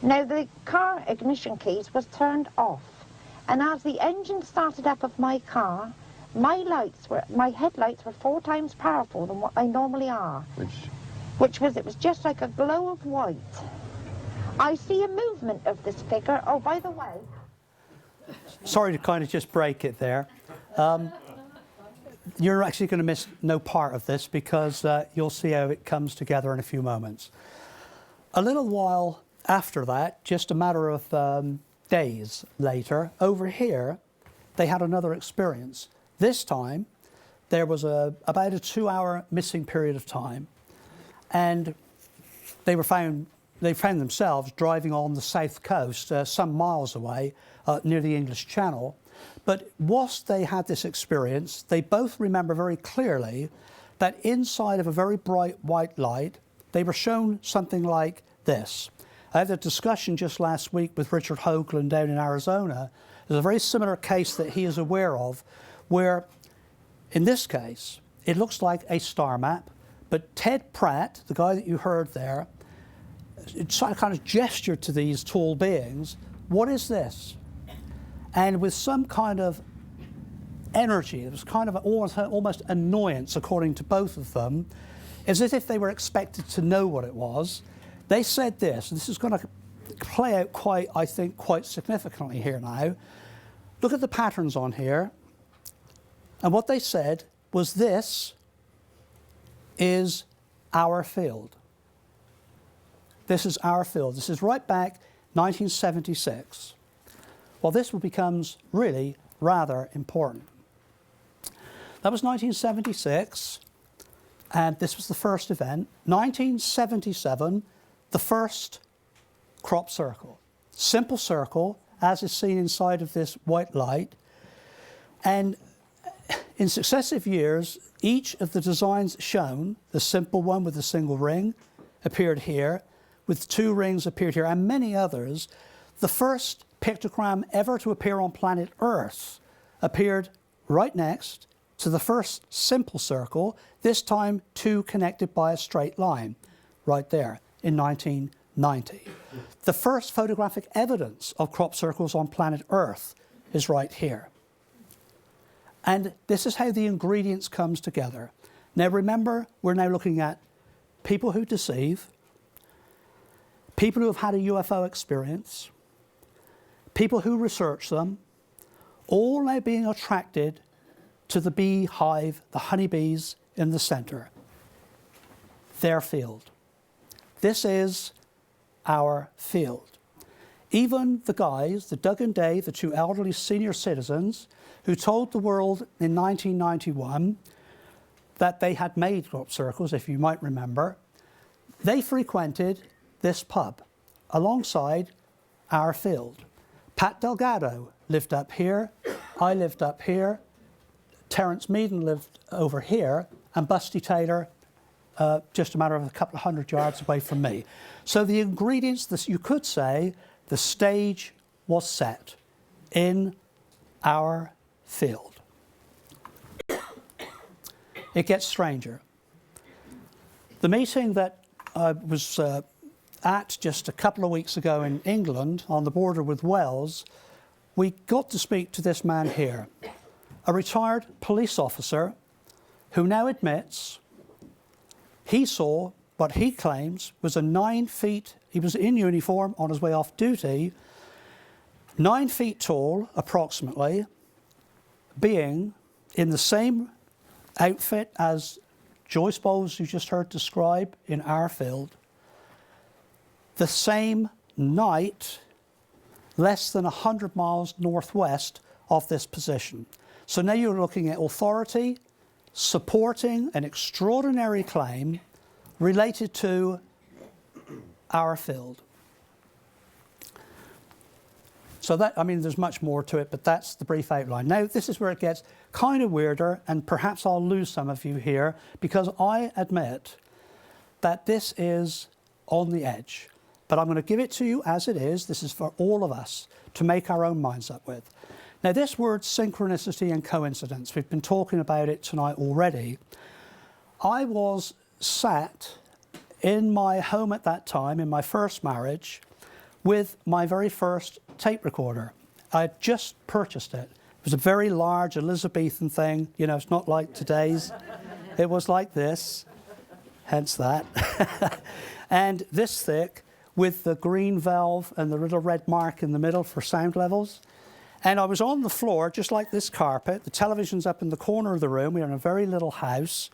Now the car ignition keys was turned off. And as the engine started up of my car, my headlights were 4 times powerful than what they normally are. It was just like a glow of white. I see a movement of this figure. Oh, by the way. Sorry to kind of just break it there. You're actually going to miss no part of this because you'll see how it comes together in a few moments. A little while after that, just a matter of days later, over here, they had another experience. This time, there was about a 2-hour missing period of time, and they found themselves driving on the south coast, some miles away, near the English Channel. But whilst they had this experience, they both remember very clearly that inside of a very bright white light, they were shown something like this. I had a discussion just last week with Richard Hoagland down in Arizona. There's a very similar case that he is aware of, where in this case, it looks like a star map, but Ted Pratt, the guy that you heard there, kind of gestured to these tall beings, what is this? And with some kind of energy, it was kind of almost annoyance, according to both of them, as if they were expected to know what it was. They said this, and this is going to play out I think, quite significantly here now. Look at the patterns on here. And what they said was, this is our field. This is our field. This is right back 1976. Well, this becomes really rather important. That was 1976, and this was the first event. 1977, the first crop circle. Simple circle, as is seen inside of this white light. And in successive years, each of the designs shown, the simple one with a single ring appeared here, with 2 rings appeared here, and many others. The first pictogram ever to appear on planet Earth appeared right next to the first simple circle, this time 2 connected by a straight line, right there in 1990. The first photographic evidence of crop circles on planet Earth is right here. And this is how the ingredients comes together. Now remember, we're now looking at people who deceive, people who have had a UFO experience, people who research them, all now being attracted to the beehive, the honeybees in the center, their field. This is our field. Even the guys, the Doug and Dave, the 2 elderly senior citizens who told the world in 1991 that they had made crop circles, if you might remember, they frequented this pub alongside our field. Pat Delgado lived up here, I lived up here, Terence Meaden lived over here, and Busty Taylor just a matter of a couple of 100 yards away from me. So the ingredients, you could say, the stage was set in our field. It gets stranger. The meeting that I was at just a couple of weeks ago in England on the border with Wales, we got to speak to this man here, a retired police officer who now admits he saw what he claims was a 9 feet, he was in uniform on his way off duty, 9 feet tall approximately, being in the same outfit as Joyce Bowles you just heard describe in our field, the same night, less than 100 miles northwest of this position. So now you're looking at authority supporting an extraordinary claim related to our field. So that, I mean, there's much more to it, but that's the brief outline. Now, this is where it gets kind of weirder, and perhaps I'll lose some of you here, because I admit that this is on the edge. but I'm going to give it to you as it is. This is for all of us to make our own minds up with. Now, this word synchronicity and coincidence, we've been talking about it tonight already. I was sat in my home at that time, in my first marriage, with my very first tape recorder. I had just purchased it. It was a very large Elizabethan thing. You know, it's not like today's. It was like this, hence that. And this thick, with the green valve and the little red mark in the middle for sound levels. And I was on the floor, just like this carpet. The television's up in the corner of the room. We were in a very little house.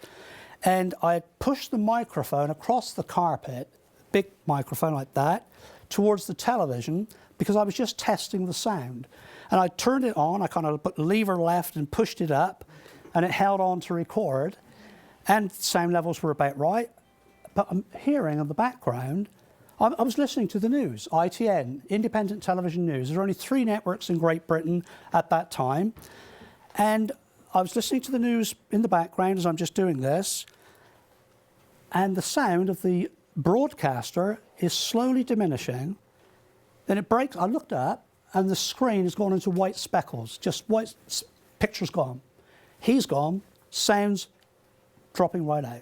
And I had pushed the microphone across the carpet, big microphone like that, towards the television, because I was just testing the sound. And I turned it on, I kind of put the lever left and pushed it up, and it held on to record. And sound levels were about right. But I'm hearing in the background, I was listening to the news, ITN, Independent Television News. There were only 3 networks in Great Britain at that time. And I was listening to the news in the background as I'm just doing this. And the sound of the broadcaster is slowly diminishing. Then it breaks. I looked up, and the screen has gone into white speckles, just white, picture's gone. He's gone, sound's dropping right out.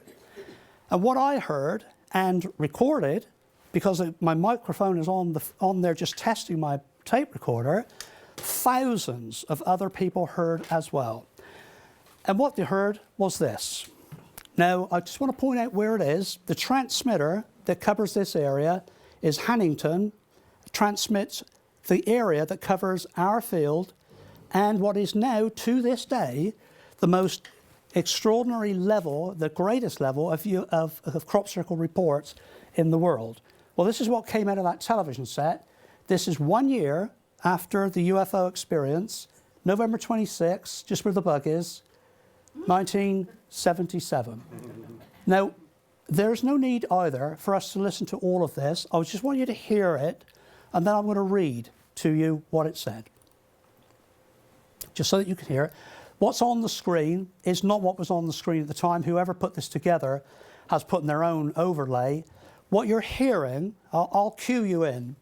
And what I heard and recorded, because my microphone is on there just testing my tape recorder, thousands of other people heard as well. And what they heard was this. Now, I just want to point out where it is. The transmitter that covers this area is Hannington, transmits the area that covers our field and what is now, to this day, the most extraordinary level, the greatest level of crop circle reports in the world. Well, this is what came out of that television set. This is 1 year after the UFO experience, November 26, just where the bug is, 1977. Now, there's no need either for us to listen to all of this. I just want you to hear it, and then I'm going to read to you what it said, just so that you can hear it. What's on the screen is not what was on the screen at the time. Whoever put this together has put in their own overlay. What you're hearing, I'll cue you in.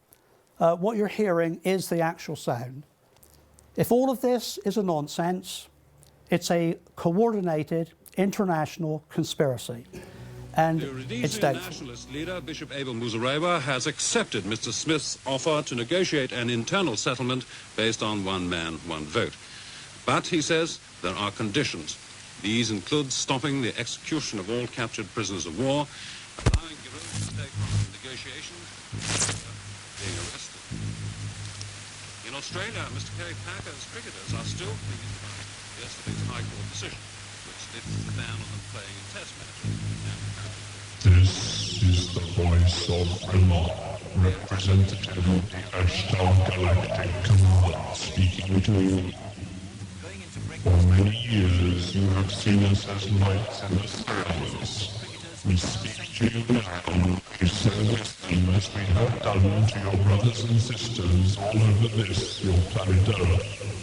What you're hearing is the actual sound. If all of this is a nonsense, it's a coordinated international conspiracy. And The it's Rhodesian doubtful. nationalist leader, Bishop Abel Muzorewa, has accepted Mr. Smith's offer to negotiate an internal settlement based on one man, one vote. But, he says, there are conditions. These include stopping the execution of all captured prisoners of war, allowing guerrillas to take part in negotiations, being arrested. In Australia, Mr. Kerry Packer's cricketers are still pleased about yesterday's High Court decision, which lifts the ban on them playing in Test matches. This is the voice of Allah, representative of the Ashtar Galactic Command, speaking to you. For many years you have seen us as lights in the skies. We speak to you now, to share wisdom as we have done to your brothers and sisters all over this, your planet Earth.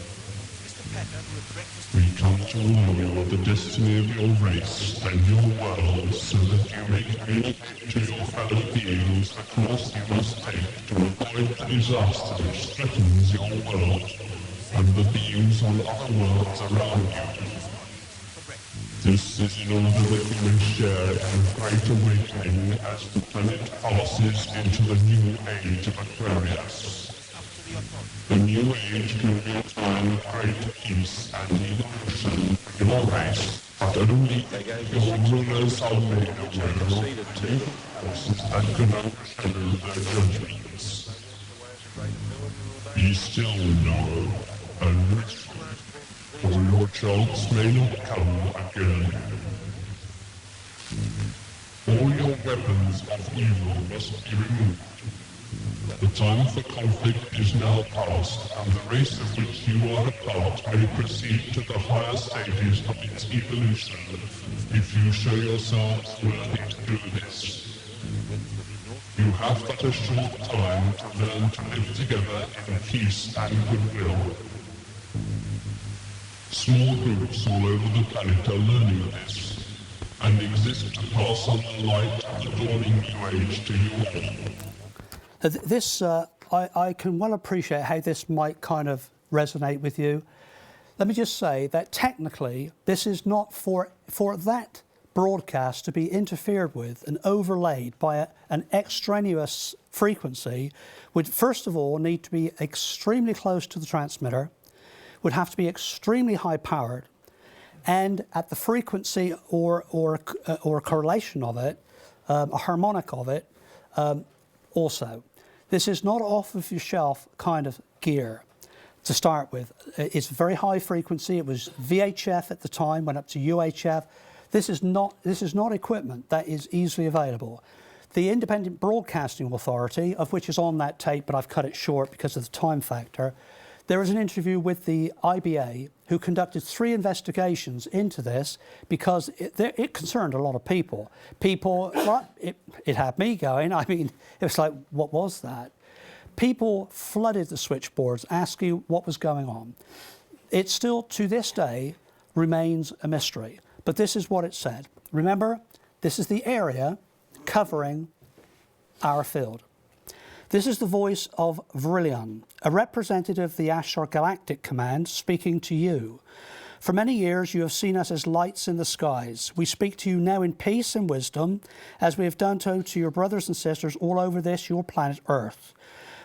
We come to warn you of the destiny of your race and your world, so that you may communicate to your fellow beings the course you must take to avoid the disaster which threatens your world and the beings on other worlds around you. This is in order that you may share in the great awakening as the planet passes into the new age of Aquarius. The new age can be a time of great peace and evolution for your race, but only your rulers are made aware of the evil forces that can overshadow their judgments. Be still now, and listen, for your chance may not come again. All your weapons of evil must be removed. The time for conflict is now past, and the race of which you are a part may proceed to the higher stages of its evolution, if you show yourselves worthy to do this. You have but a short time to learn to live together in peace and goodwill. Small groups all over the planet are learning this, and exist to pass on the light of the dawning new age to you all. I can well appreciate how this might kind of resonate with you. Let me just say that technically, this is not for that broadcast to be interfered with and overlaid by an extraneous frequency would first of all need to be extremely close to the transmitter, would have to be extremely high powered, and at the frequency or correlation of it, a harmonic of it, also. This is not off of your shelf kind of gear to start with. It's very high frequency. It was VHF at the time, went up to UHF. This is not equipment that is easily available. The Independent Broadcasting Authority, of which is on that tape, but I've cut it short because of the time factor, there was an interview with the IBA who conducted 3 investigations into this because it concerned a lot of people. It had me going. I mean, it was like, what was that? People flooded the switchboards asking what was going on. It still, to this day, remains a mystery. But this is what it said. Remember, this is the area covering our field. This is the voice of Vrillion, a representative of the Ashtar Galactic Command, speaking to you. For many years you have seen us as lights in the skies. We speak to you now in peace and wisdom, as we have done to your brothers and sisters all over this, your planet Earth.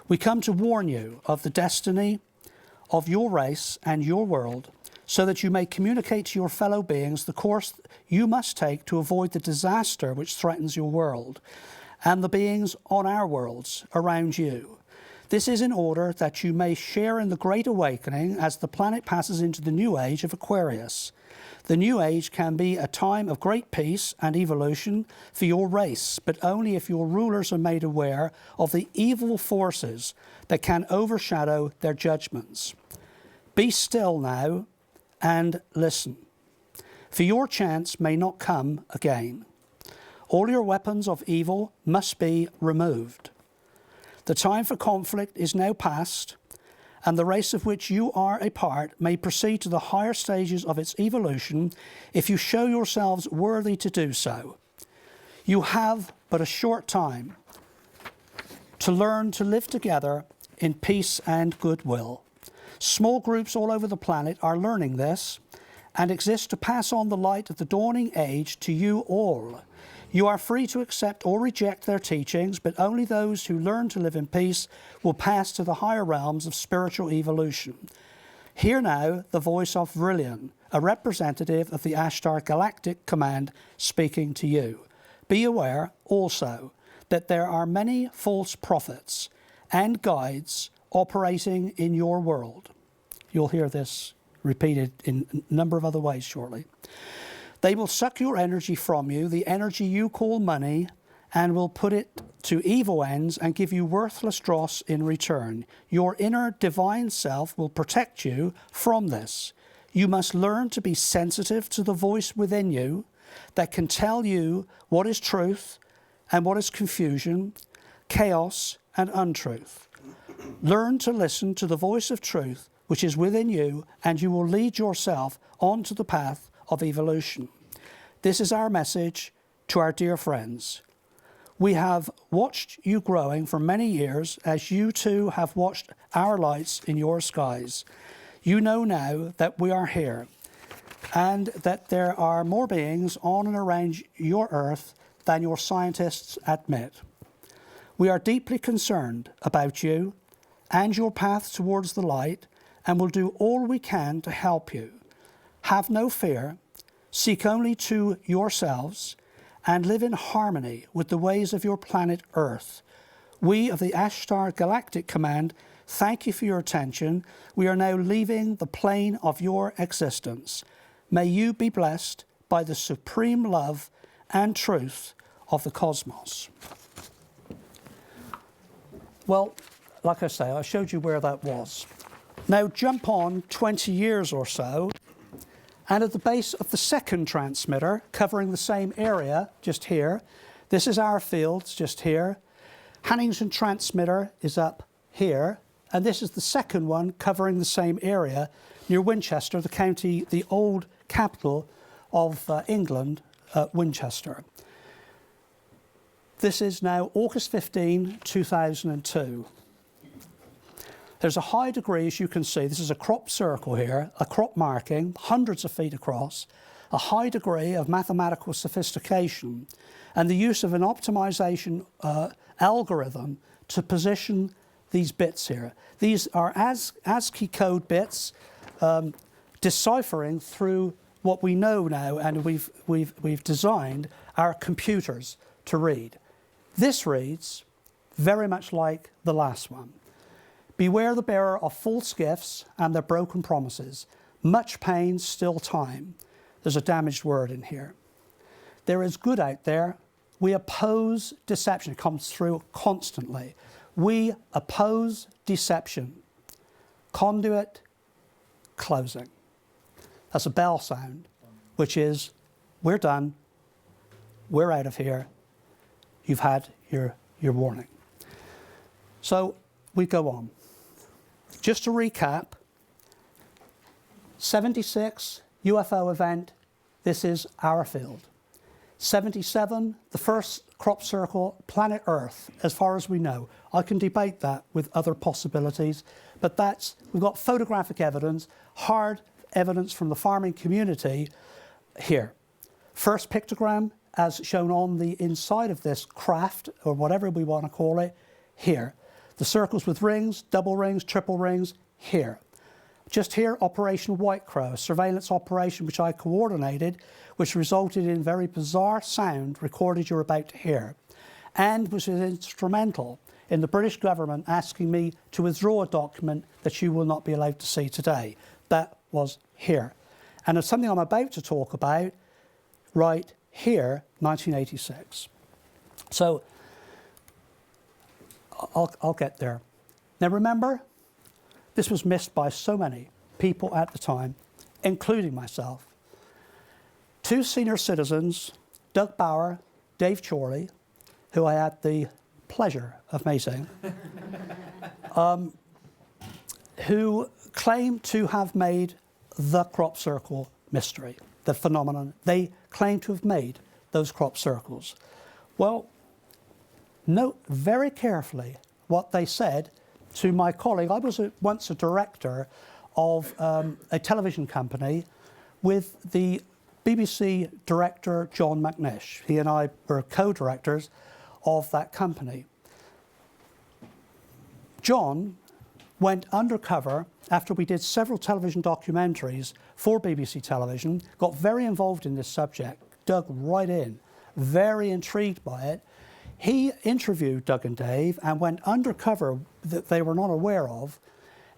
We come to warn you of the destiny of your race and your world, so that you may communicate to your fellow beings the course you must take to avoid the disaster which threatens your world and the beings on our worlds around you. This is in order that you may share in the Great Awakening as the planet passes into the new age of Aquarius. The new age can be a time of great peace and evolution for your race, but only if your rulers are made aware of the evil forces that can overshadow their judgments. Be still now and listen, for your chance may not come again. All your weapons of evil must be removed. The time for conflict is now past, and the race of which you are a part may proceed to the higher stages of its evolution if you show yourselves worthy to do so. You have but a short time to learn to live together in peace and goodwill. Small groups all over the planet are learning this and exist to pass on the light of the dawning age to you all. You are free to accept or reject their teachings, but only those who learn to live in peace will pass to the higher realms of spiritual evolution. Hear now the voice of Vrillion, a representative of the Ashtar Galactic Command, speaking to you. Be aware also that there are many false prophets and guides operating in your world. You'll hear this repeated in a number of other ways shortly. They will suck your energy from you, the energy you call money, and will put it to evil ends and give you worthless dross in return. Your inner divine self will protect you from this. You must learn to be sensitive to the voice within you that can tell you what is truth and what is confusion, chaos and untruth. Learn to listen to the voice of truth which is within you, and you will lead yourself onto the path of evolution. This is our message to our dear friends. We have watched you growing for many years, as you too have watched our lights in your skies. You know now that we are here, and that there are more beings on and around your Earth than your scientists admit. We are deeply concerned about you and your path towards the light, and will do all we can to help you. Have no fear, seek only to yourselves, and live in harmony with the ways of your planet Earth. We of the Ashtar Galactic Command thank you for your attention. We are now leaving the plane of your existence. May you be blessed by the supreme love and truth of the cosmos. Well, like I say, I showed you where that was. Now jump on 20 years or so, and at the base of the second transmitter, covering the same area, just here, this is our fields, just here. Hannington transmitter is up here, and this is the second one covering the same area near Winchester, the county, the old capital of England, Winchester. This is now August 15, 2002. There's a high degree, as you can see, this is a crop circle here, a crop marking, hundreds of feet across, a high degree of mathematical sophistication, and the use of an optimization algorithm to position these bits here. These are ASCII code bits deciphering through what we know now, and we've designed our computers to read. This reads very much like the last one. Beware the bearer of false gifts and their broken promises. Much pain, still time. There's a damaged word in here. There is good out there. We oppose deception. It comes through constantly. We oppose deception. Conduit closing. That's a bell sound, which is, we're done. We're out of here. You've had your warning. So we go on. Just to recap, 76, UFO event, this is our field. 77, the first crop circle, planet Earth, as far as we know. I can debate that with other possibilities, but we've got photographic evidence, hard evidence from the farming community here. First pictogram, as shown on the inside of this craft, or whatever we want to call it, here. The circles with rings, double rings, triple rings, here. Just here, Operation White Crow, a surveillance operation which I coordinated, which resulted in very bizarre sound recorded you're about to hear, and which was instrumental in the British government asking me to withdraw a document that you will not be allowed to see today. That was here. And it's something I'm about to talk about right here, 1986. So, I'll get there. Now remember, this was missed by so many people at the time, including myself. Two senior citizens, Doug Bauer, Dave Chorley, who I had the pleasure of meeting, who claim to have made the crop circle mystery, the phenomenon. They claim to have made those crop circles. Well, note very carefully what they said to my colleague. I was once a director of a television company with the BBC director John McNish. He and I were co-directors of that company. John went undercover after we did several television documentaries for BBC Television, got very involved in this subject, dug right in, very intrigued by it. He interviewed Doug and Dave and went undercover that they were not aware of,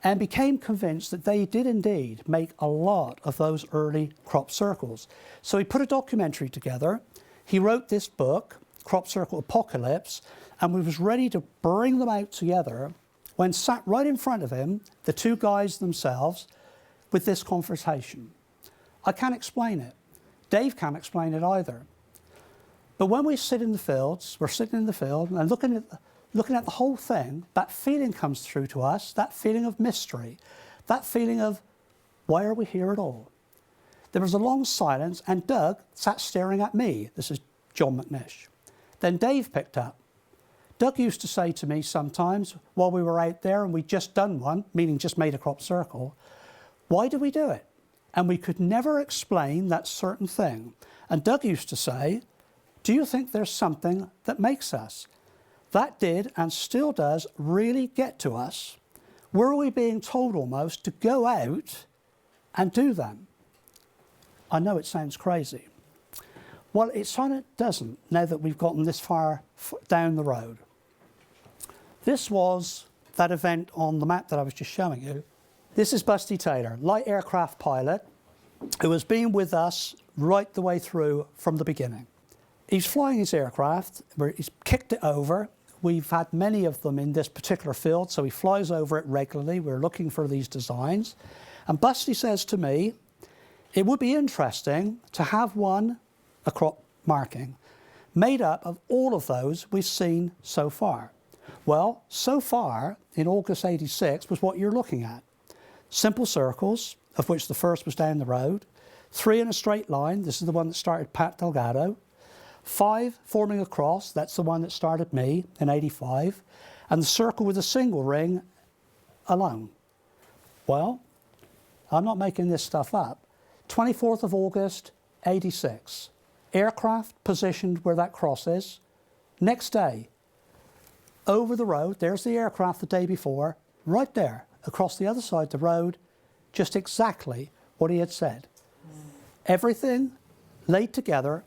and became convinced that they did indeed make a lot of those early crop circles. So he put a documentary together. He wrote this book, Crop Circle Apocalypse, and we was ready to bring them out together when sat right in front of him, the two guys themselves, with this conversation. I can't explain it. Dave can't explain it either. But when we sit in the fields, we're sitting in the field and looking at the whole thing, that feeling comes through to us, that feeling of mystery, that feeling of, why are we here at all? There was a long silence, and Doug sat staring at me. This is John McNish. Then Dave picked up. Doug used to say to me sometimes, while we were out there and we'd just done one, meaning just made a crop circle, why do we do it? And we could never explain that certain thing. And Doug used to say, do you think there's something that makes us? That did, and still does, really get to us. Were we being told almost to go out and do them? I know it sounds crazy. Well, it sort of doesn't, now that we've gotten this far down the road. This was that event on the map that I was just showing you. This is Busty Taylor, light aircraft pilot, who has been with us right the way through from the beginning. He's flying his aircraft, he's kicked it over. We've had many of them in this particular field, so he flies over it regularly. We're looking for these designs. And Busty says to me, it would be interesting to have one, a crop marking, made up of all of those we've seen so far. Well, so far, in August 86, was what you're looking at. Simple circles, of which the first was down the road. 3 in a straight line. This is the one that started Pat Delgado. 5 forming a cross, that's the one that started me in 85, and the circle with a single ring alone. Well, I'm not making this stuff up. 24th of August, 86. Aircraft positioned where that cross is. Next day, over the road, there's the aircraft the day before, right there, across the other side of the road, just exactly what he had said. Everything laid together.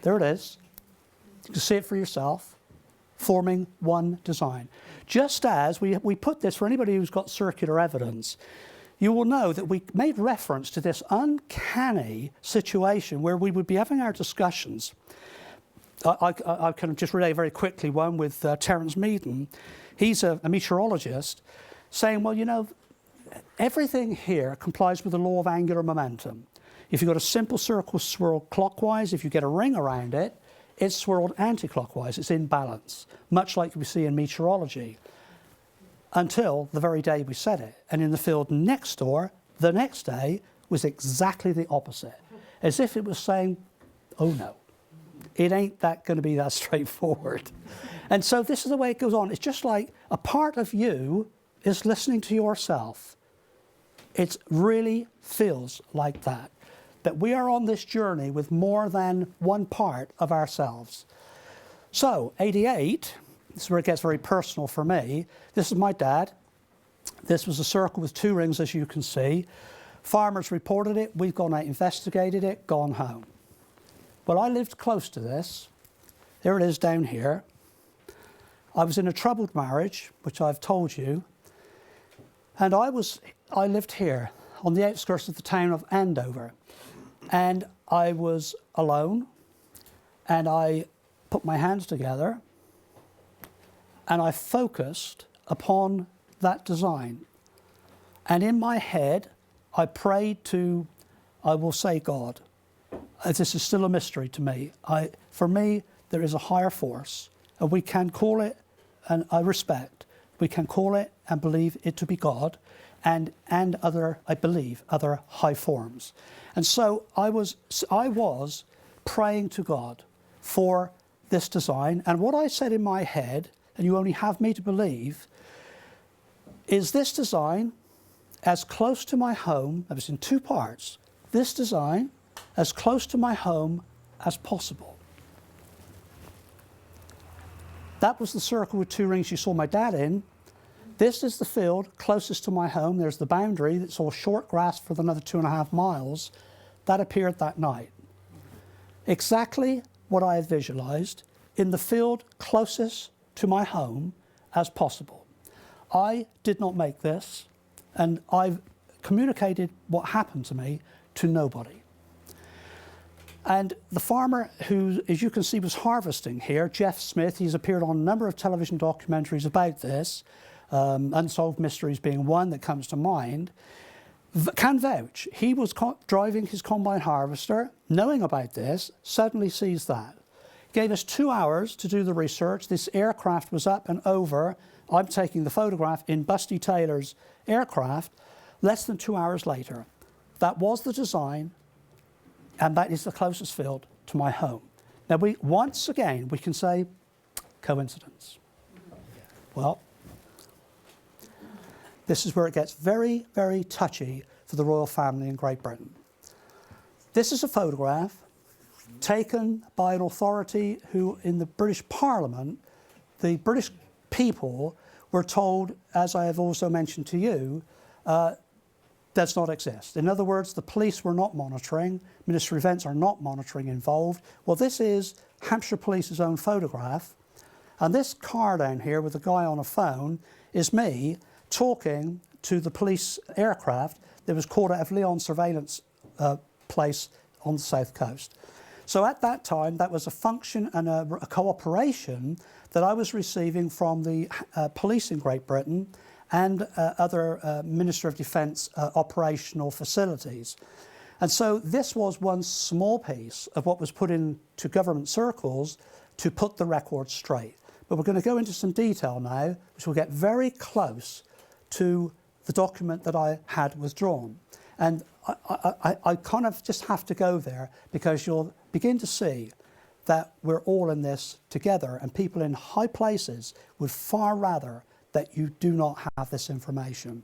There it is. You can see it for yourself, forming one design. Just as we put this, for anybody who's got circular evidence, you will know that we made reference to this uncanny situation where we would be having our discussions. I can just relay very quickly one with Terence Meaden. He's a meteorologist, saying, well, you know, everything here complies with the law of angular momentum. If you've got a simple circle swirled clockwise, if you get a ring around it, it's swirled anti-clockwise, it's in balance, much like we see in meteorology, until the very day we said it. And in the field next door, the next day, was exactly the opposite, as if it was saying, oh no, it ain't that going to be that straightforward. And so this is the way it goes on. It's just like a part of you is listening to yourself. It really feels like that we are on this journey with more than one part of ourselves. So, 88, this is where it gets very personal for me. This is my dad. This was a circle with 2 rings, as you can see. Farmers reported it. We've gone out, investigated it, gone home. Well, I lived close to this. There it is down here. I was in a troubled marriage, which I've told you. And I lived here on the outskirts of the town of Andover. And I was alone, and I put my hands together, and I focused upon that design. And in my head, I prayed to, I will say, God. This is still a mystery to me. For me, there is a higher force, and we can call it, and I respect, we can call it and believe it to be God, and other, I believe, other high forms. And so I was praying to God for this design, and what I said in my head, and you only have me to believe, is this design as close to my home, it was in 2 parts, this design as close to my home as possible. That was the circle with 2 rings you saw my dad in. This is the field closest to my home. There's the boundary that's all short grass for another 2.5 miles. That appeared that night. Exactly what I had visualized in the field closest to my home as possible. I did not make this, and I've communicated what happened to me to nobody. And the farmer who, as you can see, was harvesting here, Jeff Smith, he's appeared on a number of television documentaries about this, Unsolved Mysteries being one that comes to mind, can vouch. He was driving his combine harvester, knowing about this, suddenly sees that. Gave us 2 hours to do the research. This aircraft was up and over. I'm taking the photograph in Busty Taylor's aircraft less than 2 hours later. That was the design, and that is the closest field to my home. Now, once again, we can say coincidence. Well, this is where it gets very, very touchy for the royal family in Great Britain. This is a photograph taken by an authority who, in the British Parliament, the British people were told, as I have also mentioned to you, does not exist. In other words, the police were not monitoring, Ministry of Defence are not monitoring involved. Well, this is Hampshire Police's own photograph, and this car down here with a guy on a phone is me talking to the police aircraft that was caught out of Leon surveillance place on the south coast. So at that time, that was a function and a cooperation that I was receiving from the police in Great Britain and other Minister of Defence operational facilities. And so this was one small piece of what was put into government circles to put the record straight. But we're going to go into some detail now, which will get very close to the document that I had withdrawn. And I kind of just have to go there because you'll begin to see that we're all in this together, and people in high places would far rather that you do not have this information.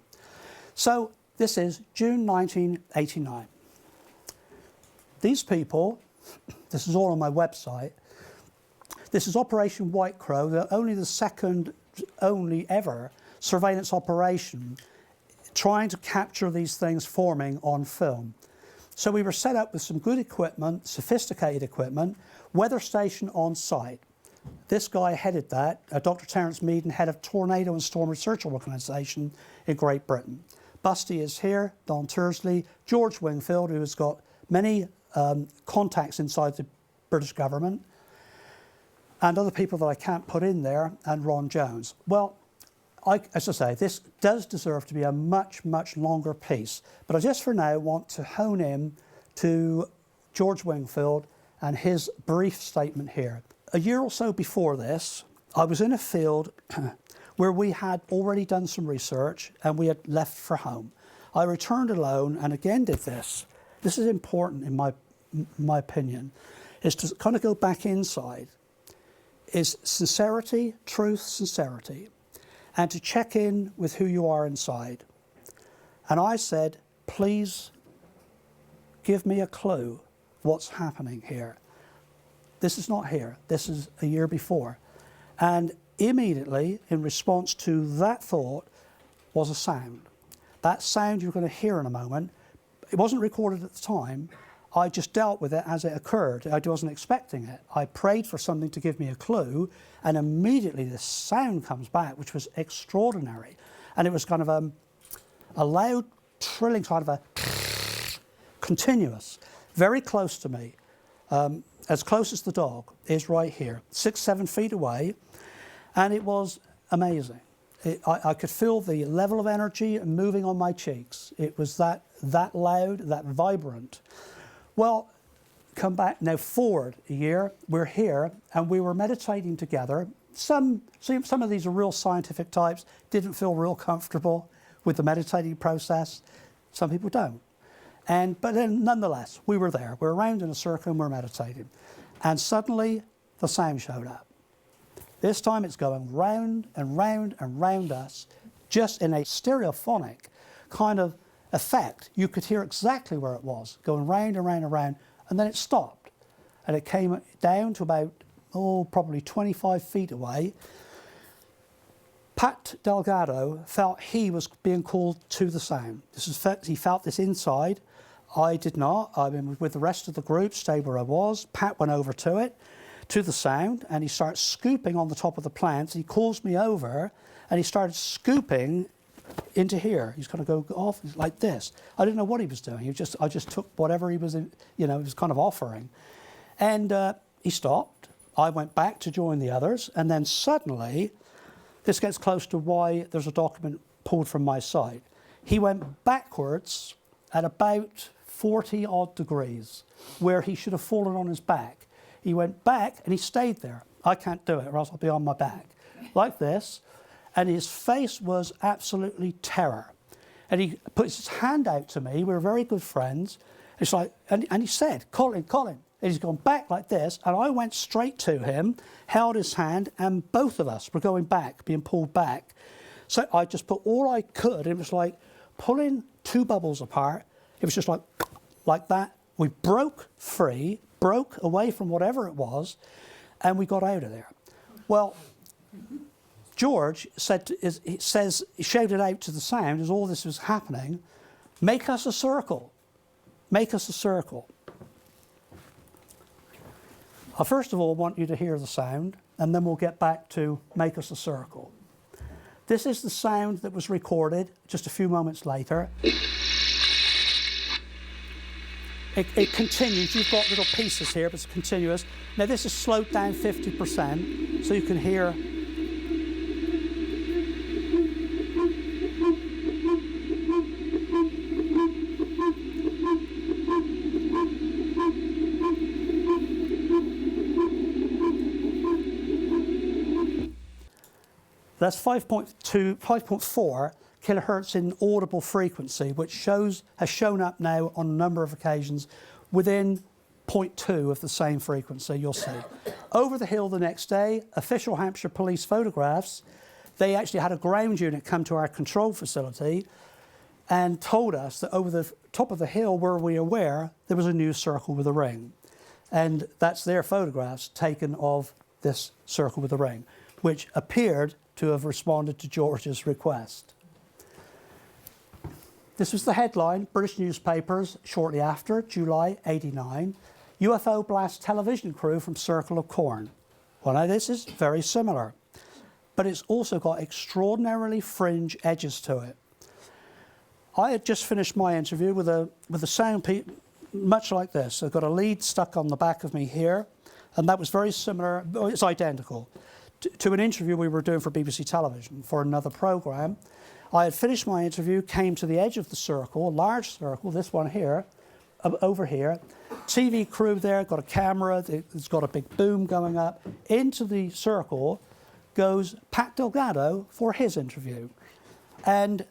So this is June 1989. These people, this is all on my website, this is Operation White Crow, only the second only ever surveillance operation trying to capture these things forming on film. So we were set up with some good equipment, sophisticated equipment, weather station on site. This guy headed that, Dr. Terence Meaden, head of Tornado and Storm Research Organisation in Great Britain. Busty is here, Don Tursley, George Wingfield, who has got many contacts inside the British government, and other people that I can't put in there, and Ron Jones. Well, as I say, this does deserve to be a much, much longer piece, but I just for now want to hone in to George Wingfield and his brief statement here. A year or so before this, I was in a field where we had already done some research and we had left for home. I returned alone and again did this. This is important in my opinion, is to kind of go back inside. Is sincerity, truth, sincerity, and to check in with who you are inside. And I said, please give me a clue what's happening here. This is not here, this is a year before. And immediately, in response to that thought, was a sound. That sound you're going to hear in a moment, it wasn't recorded at the time, I just dealt with it as it occurred. I wasn't expecting it. I prayed for something to give me a clue, and immediately this sound comes back, which was extraordinary. And it was kind of a loud, trilling kind of a continuous, very close to me, as close as the dog is right here, 6-7 feet away, and it was amazing. I could feel the level of energy moving on my cheeks. It was that loud, that vibrant. Well, come back now forward a year, we're here and we were meditating together. Some of these are real scientific types, didn't feel real comfortable with the meditating process. Some people don't. But then nonetheless, we were there. We're around in a circle and we're meditating. And suddenly the sound showed up. This time it's going round and round and round us, just in a stereophonic kind of effect. You could hear exactly where it was, going round and round and round, and then it stopped. And it came down to about, probably 25 feet away. Pat Delgado felt he was being called to the sound. He felt this inside. I did not. I mean, with the rest of the group, stayed where I was. Pat went over to it, to the sound, and he started scooping on the top of the plants. He calls me over, and he started scooping into here. He's going to go off like this. I didn't know what he was doing. I just took whatever he was, he was kind of offering. And he stopped. I went back to join the others, and then suddenly, this gets close to why there's a document pulled from my side. He went backwards at about 40 odd degrees, where he should have fallen on his back. He went back and he stayed there. I can't do it, or else I'll be on my back. Like this. And his face was absolutely terror. And he puts his hand out to me. We were very good friends. It's like, and he said, Colin. And he's gone back like this. And I went straight to him, held his hand, and both of us were going back, being pulled back. So I just put all I could. And it was like pulling two bubbles apart. It was just like that. We broke free, broke away from whatever it was, and we got out of there. Well, George he shouted out to the sound as all this was happening, make us a circle. Make us a circle. I first of all want you to hear the sound, and then we'll get back to make us a circle. This is the sound that was recorded just a few moments later. It continues. You've got little pieces here, but it's continuous. Now this is slowed down 50%, so you can hear. That's 5.2, 5.4, kilohertz in audible frequency, which has shown up now on a number of occasions within 0.2 of the same frequency, you'll see. Over the hill the next day, official Hampshire police photographs, they actually had a ground unit come to our control facility and told us that over the top of the hill where we were, there was a new circle with a ring. And that's their photographs taken of this circle with a ring, which appeared to have responded to George's request. This was the headline, British newspapers shortly after, July '89, UFO blasts television crew from Circle of Corn. Well, now this is very similar, but it's also got extraordinarily fringe edges to it. I had just finished my interview with a sound much like this. I've got a lead stuck on the back of me here, and that was very similar, it's identical, to an interview we were doing for BBC Television for another programme. I had finished my interview, came to the edge of the circle, a large circle, this one here, over here. TV crew there, got a camera, it's got a big boom going up. Into the circle goes Pat Delgado for his interview. And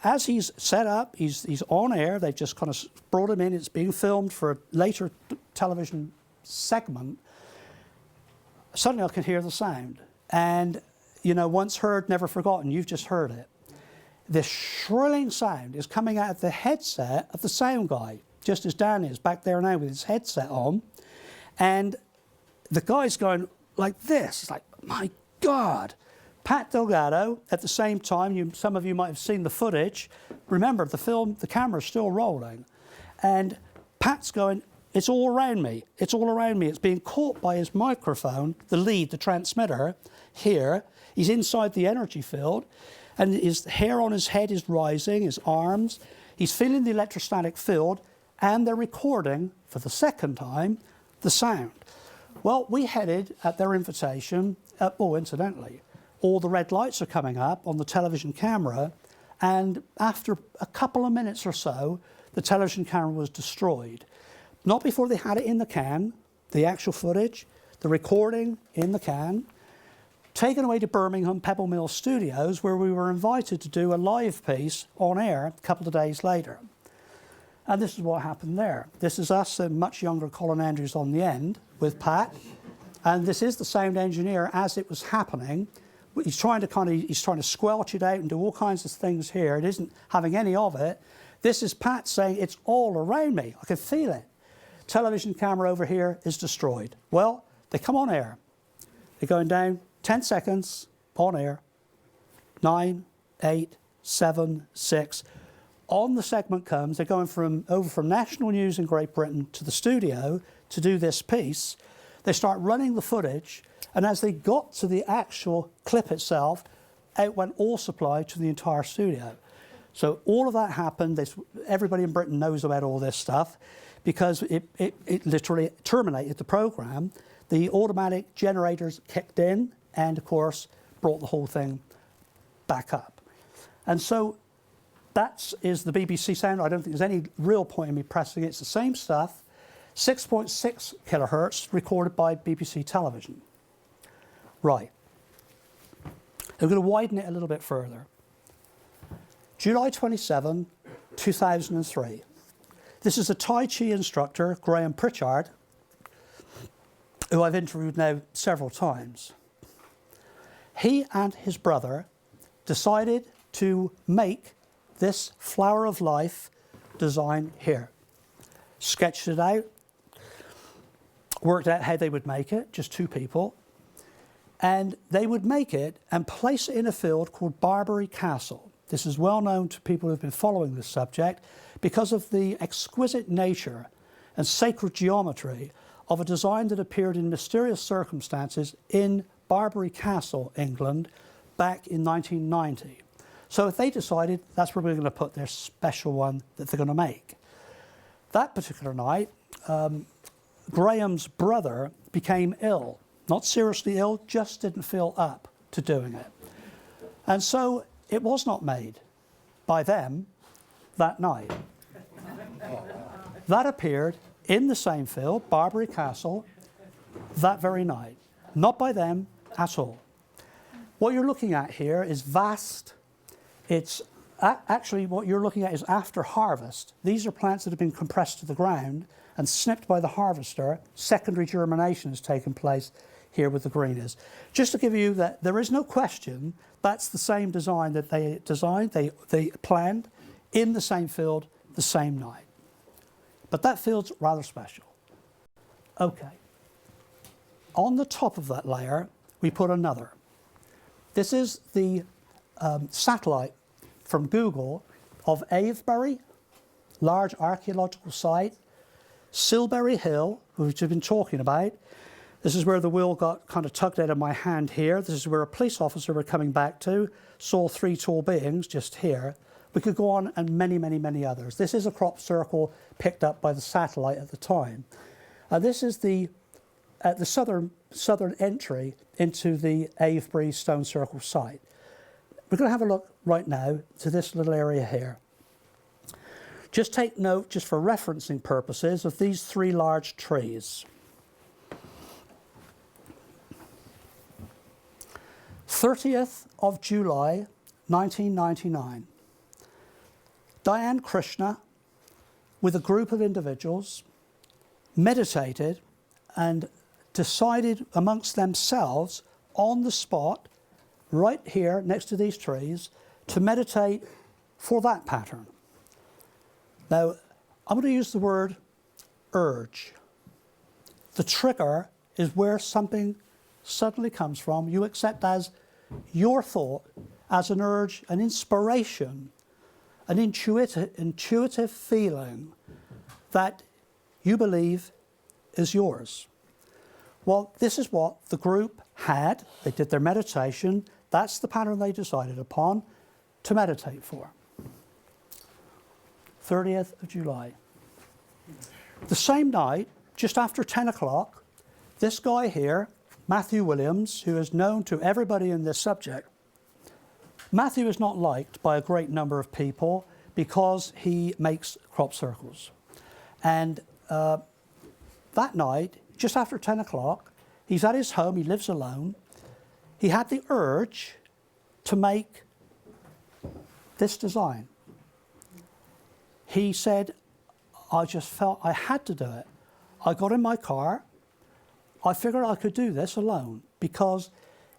as he's set up, he's on air, they've just kind of brought him in, it's being filmed for a later television segment. Suddenly I can hear the sound. And, you know, once heard, never forgotten, you've just heard it. This shrilling sound is coming out of the headset of the sound guy, just as Dan is back there now with his headset on. And the guy's going like this. It's like, my God. Pat Delgado, at the same time, some of you might have seen the footage. Remember, the camera's still rolling. And Pat's going, it's all around me. It's all around me. It's being caught by his microphone, the lead, the transmitter, here. He's inside the energy field. And his hair on his head is rising, his arms. He's feeling the electrostatic field, and they're recording, for the second time, the sound. Well, we headed at their invitation, incidentally, all the red lights are coming up on the television camera, and after a couple of minutes or so, the television camera was destroyed. Not before they had it in the can, the actual footage, the recording in the can, taken away to Birmingham Pebble Mill Studios, where we were invited to do a live piece on air a couple of days later. And this is what happened there. This is us, a much younger Colin Andrews on the end with Pat. And this is the sound engineer as it was happening. He's trying to squelch it out and do all kinds of things here. It isn't having any of it. This is Pat saying, it's all around me. I can feel it. Television camera over here is destroyed. Well, they come on air. They're going down 10 seconds on air. 9, 8, 7, 6. On the segment comes, they're going over from national news in Great Britain to the studio to do this piece. They start running the footage, and as they got to the actual clip itself, out went all supply to the entire studio. So all of that happened. Everybody in Britain knows about all this stuff because it literally terminated the program. The automatic generators kicked in and, of course, brought the whole thing back up. And so that is the BBC sound. I don't think there's any real point in me pressing it. It's the same stuff, 6.6 kilohertz, recorded by BBC Television. Right. I'm going to widen it a little bit further. July 27, 2003. This is a Tai Chi instructor, Graham Pritchard, who I've interviewed now several times. He and his brother decided to make this flower of life design here. Sketched it out, worked out how they would make it, just two people. And they would make it and place it in a field called Barbary Castle. This is well known to people who've been following this subject because of the exquisite nature and sacred geometry of a design that appeared in mysterious circumstances in Barbary Castle, England, back in 1990. So they decided that's where we're going to put their special one that they're going to make. That particular night, Graham's brother became ill. Not seriously ill, just didn't feel up to doing it. And so it was not made by them that night. That appeared in the same field, Barbary Castle, that very night. Not by them at all. What you're looking at here is vast. It's Actually, what you're looking at is after harvest. These are plants that have been compressed to the ground and snipped by the harvester. Secondary germination has taken place here with the green is. Just to give you that, there is no question that's the same design that they designed, they planned in the same field the same night. But that field's rather special. Okay. On the top of that layer, we put another. This is the satellite from Google of Avebury, large archaeological site, Silbury Hill, which I've been talking about. This is where the wheel got kind of tugged out of my hand here. This is where a police officer were coming back to, saw 3 tall beings just here. We could go on and many, many, many others. This is a crop circle picked up by the satellite at the time. This is the southern entry into the Avebury Stone Circle site. We're going to have a look right now to this little area here. Just take note, just for referencing purposes, of these 3 large trees. 30th of July, 1999. Diane Krishna, with a group of individuals, meditated and decided amongst themselves on the spot, right here next to these trees, to meditate for that pattern. Now, I'm going to use the word urge. The trigger is where something suddenly comes from. You accept as your thought, as an urge, an inspiration, an intuitive feeling that you believe is yours. Well, this is what the group had. They did their meditation. That's the pattern they decided upon to meditate for. 30th of July. The same night, just after 10 o'clock, this guy here, Matthew Williams, who is known to everybody in this subject, Matthew is not liked by a great number of people because he makes crop circles. And that night, just after 10 o'clock, he's at his home, he lives alone. He had the urge to make this design. He said, I just felt I had to do it. I got in my car. I figured I could do this alone because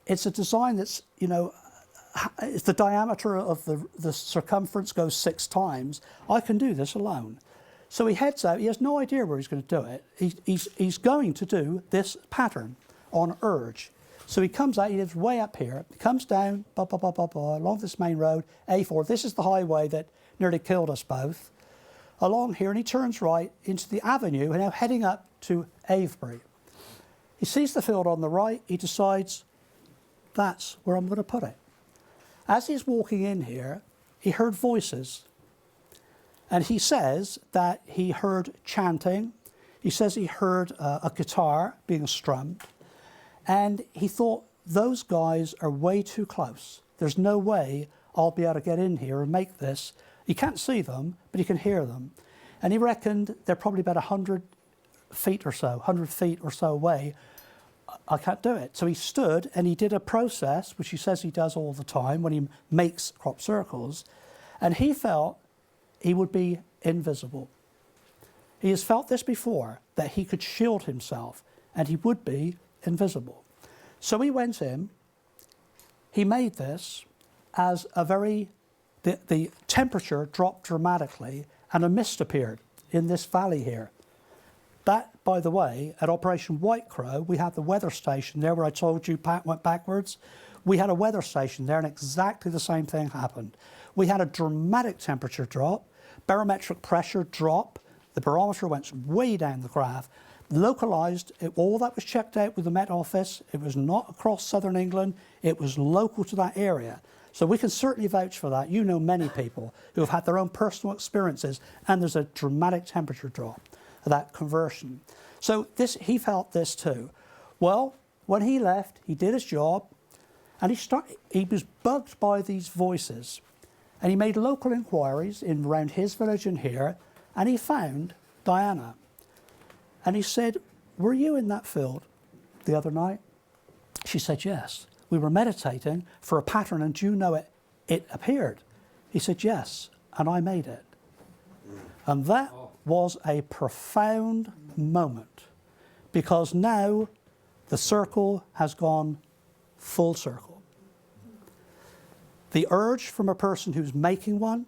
it's a design that's, you know, if the diameter of the circumference goes 6 times, I can do this alone. So he heads out. He has no idea where he's going to do it. He's going to do this pattern on urge. So he comes out. He lives way up here. He comes down along this main road, A4. This is the highway that nearly killed us both. Along here, and he turns right into the avenue, and now heading up to Avebury. He sees the field on the right. He decides, that's where I'm going to put it. As he's walking in here, he heard voices. And he says that he heard chanting. He says he heard a guitar being strummed. And he thought, those guys are way too close. There's no way I'll be able to get in here and make this. You can't see them, but you can hear them. And he reckoned they're probably about 100 feet or so away. I can't do it. So he stood and he did a process, which he says he does all the time when he makes crop circles, and he felt he would be invisible. He has felt this before, that he could shield himself and he would be invisible. So he went in, he made this as the temperature dropped dramatically and a mist appeared in this valley here. That, by the way, at Operation White Crow, we had the weather station there where I told you Pat went backwards. We had a weather station there and exactly the same thing happened. We had a dramatic temperature drop, barometric pressure drop, the barometer went way down the graph, localised, all that was checked out with the Met Office. It was not across southern England, it was local to that area. So we can certainly vouch for that. You know many people who have had their own personal experiences and there's a dramatic temperature drop, that conversion. So he felt this too. Well, when he left, he did his job and he was bugged by these voices and he made local inquiries around his village and here and he found Diana. And he said, were you in that field the other night? She said, yes. We were meditating for a pattern and do you know it appeared He said, yes, and I made it. And that was a profound moment, because now the circle has gone full circle. The urge from a person who's making one,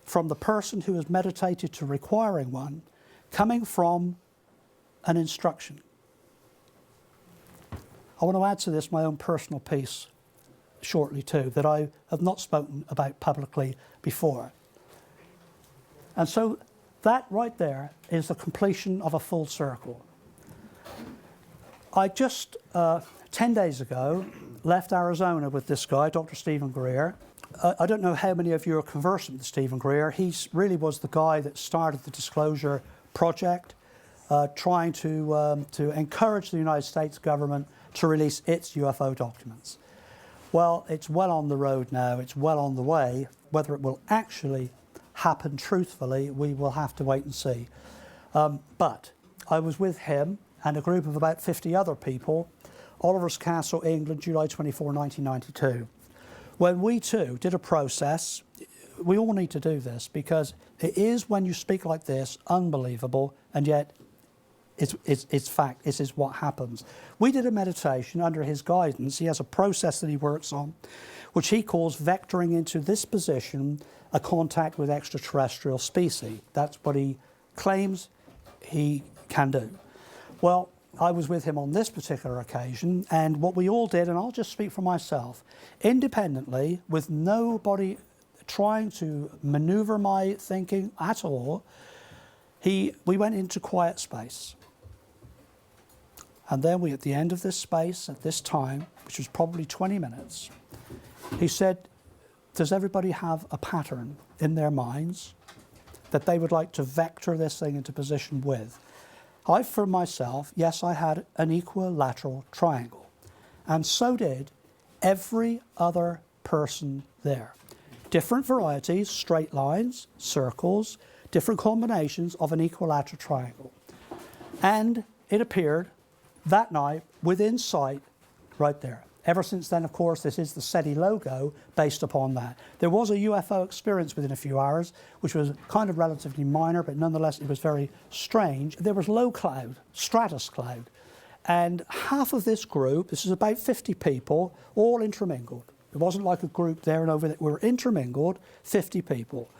from the person who has meditated to requiring one, coming from an instruction. I want to add to this my own personal piece shortly too, that I have not spoken about publicly before. And so that right there is the completion of a full circle. I just, 10 days ago, left Arizona with this guy, Dr. Steven Greer. I don't know how many of you are conversant with Steven Greer. He really was the guy that started the Disclosure Project, trying to encourage the United States government to release its UFO documents. Well, it's well on the road now. It's well on the way. Whether it will actually happen truthfully, we will have to wait and see. But I was with him and a group of about 50 other people, Oliver's Castle, England, July 24, 1992. When we too did a process, we all need to do this, because it is, when you speak like this, unbelievable, and yet it's fact. This is what happens. We did a meditation under his guidance. He has a process that he works on, which he calls vectoring into this position a contact with extraterrestrial species. That's what he claims he can do. Well, I was with him on this particular occasion, and what we all did, and I'll just speak for myself, independently, with nobody trying to maneuver my thinking at all, we went into quiet space. And then at the end of this space, at this time, which was probably 20 minutes, he said, does everybody have a pattern in their minds that they would like to vector this thing into position with? I, for myself, yes, I had an equilateral triangle. And so did every other person there. Different varieties, straight lines, circles, different combinations of an equilateral triangle. And it appeared that night within sight right there. Ever since then, of course, this is the CSETI logo based upon that. There was a UFO experience within a few hours, which was kind of relatively minor, but nonetheless it was very strange. There was low cloud, stratus cloud, and half of this group, this is about 50 people, all intermingled. It wasn't like a group there and over there. We were intermingled, 50 people.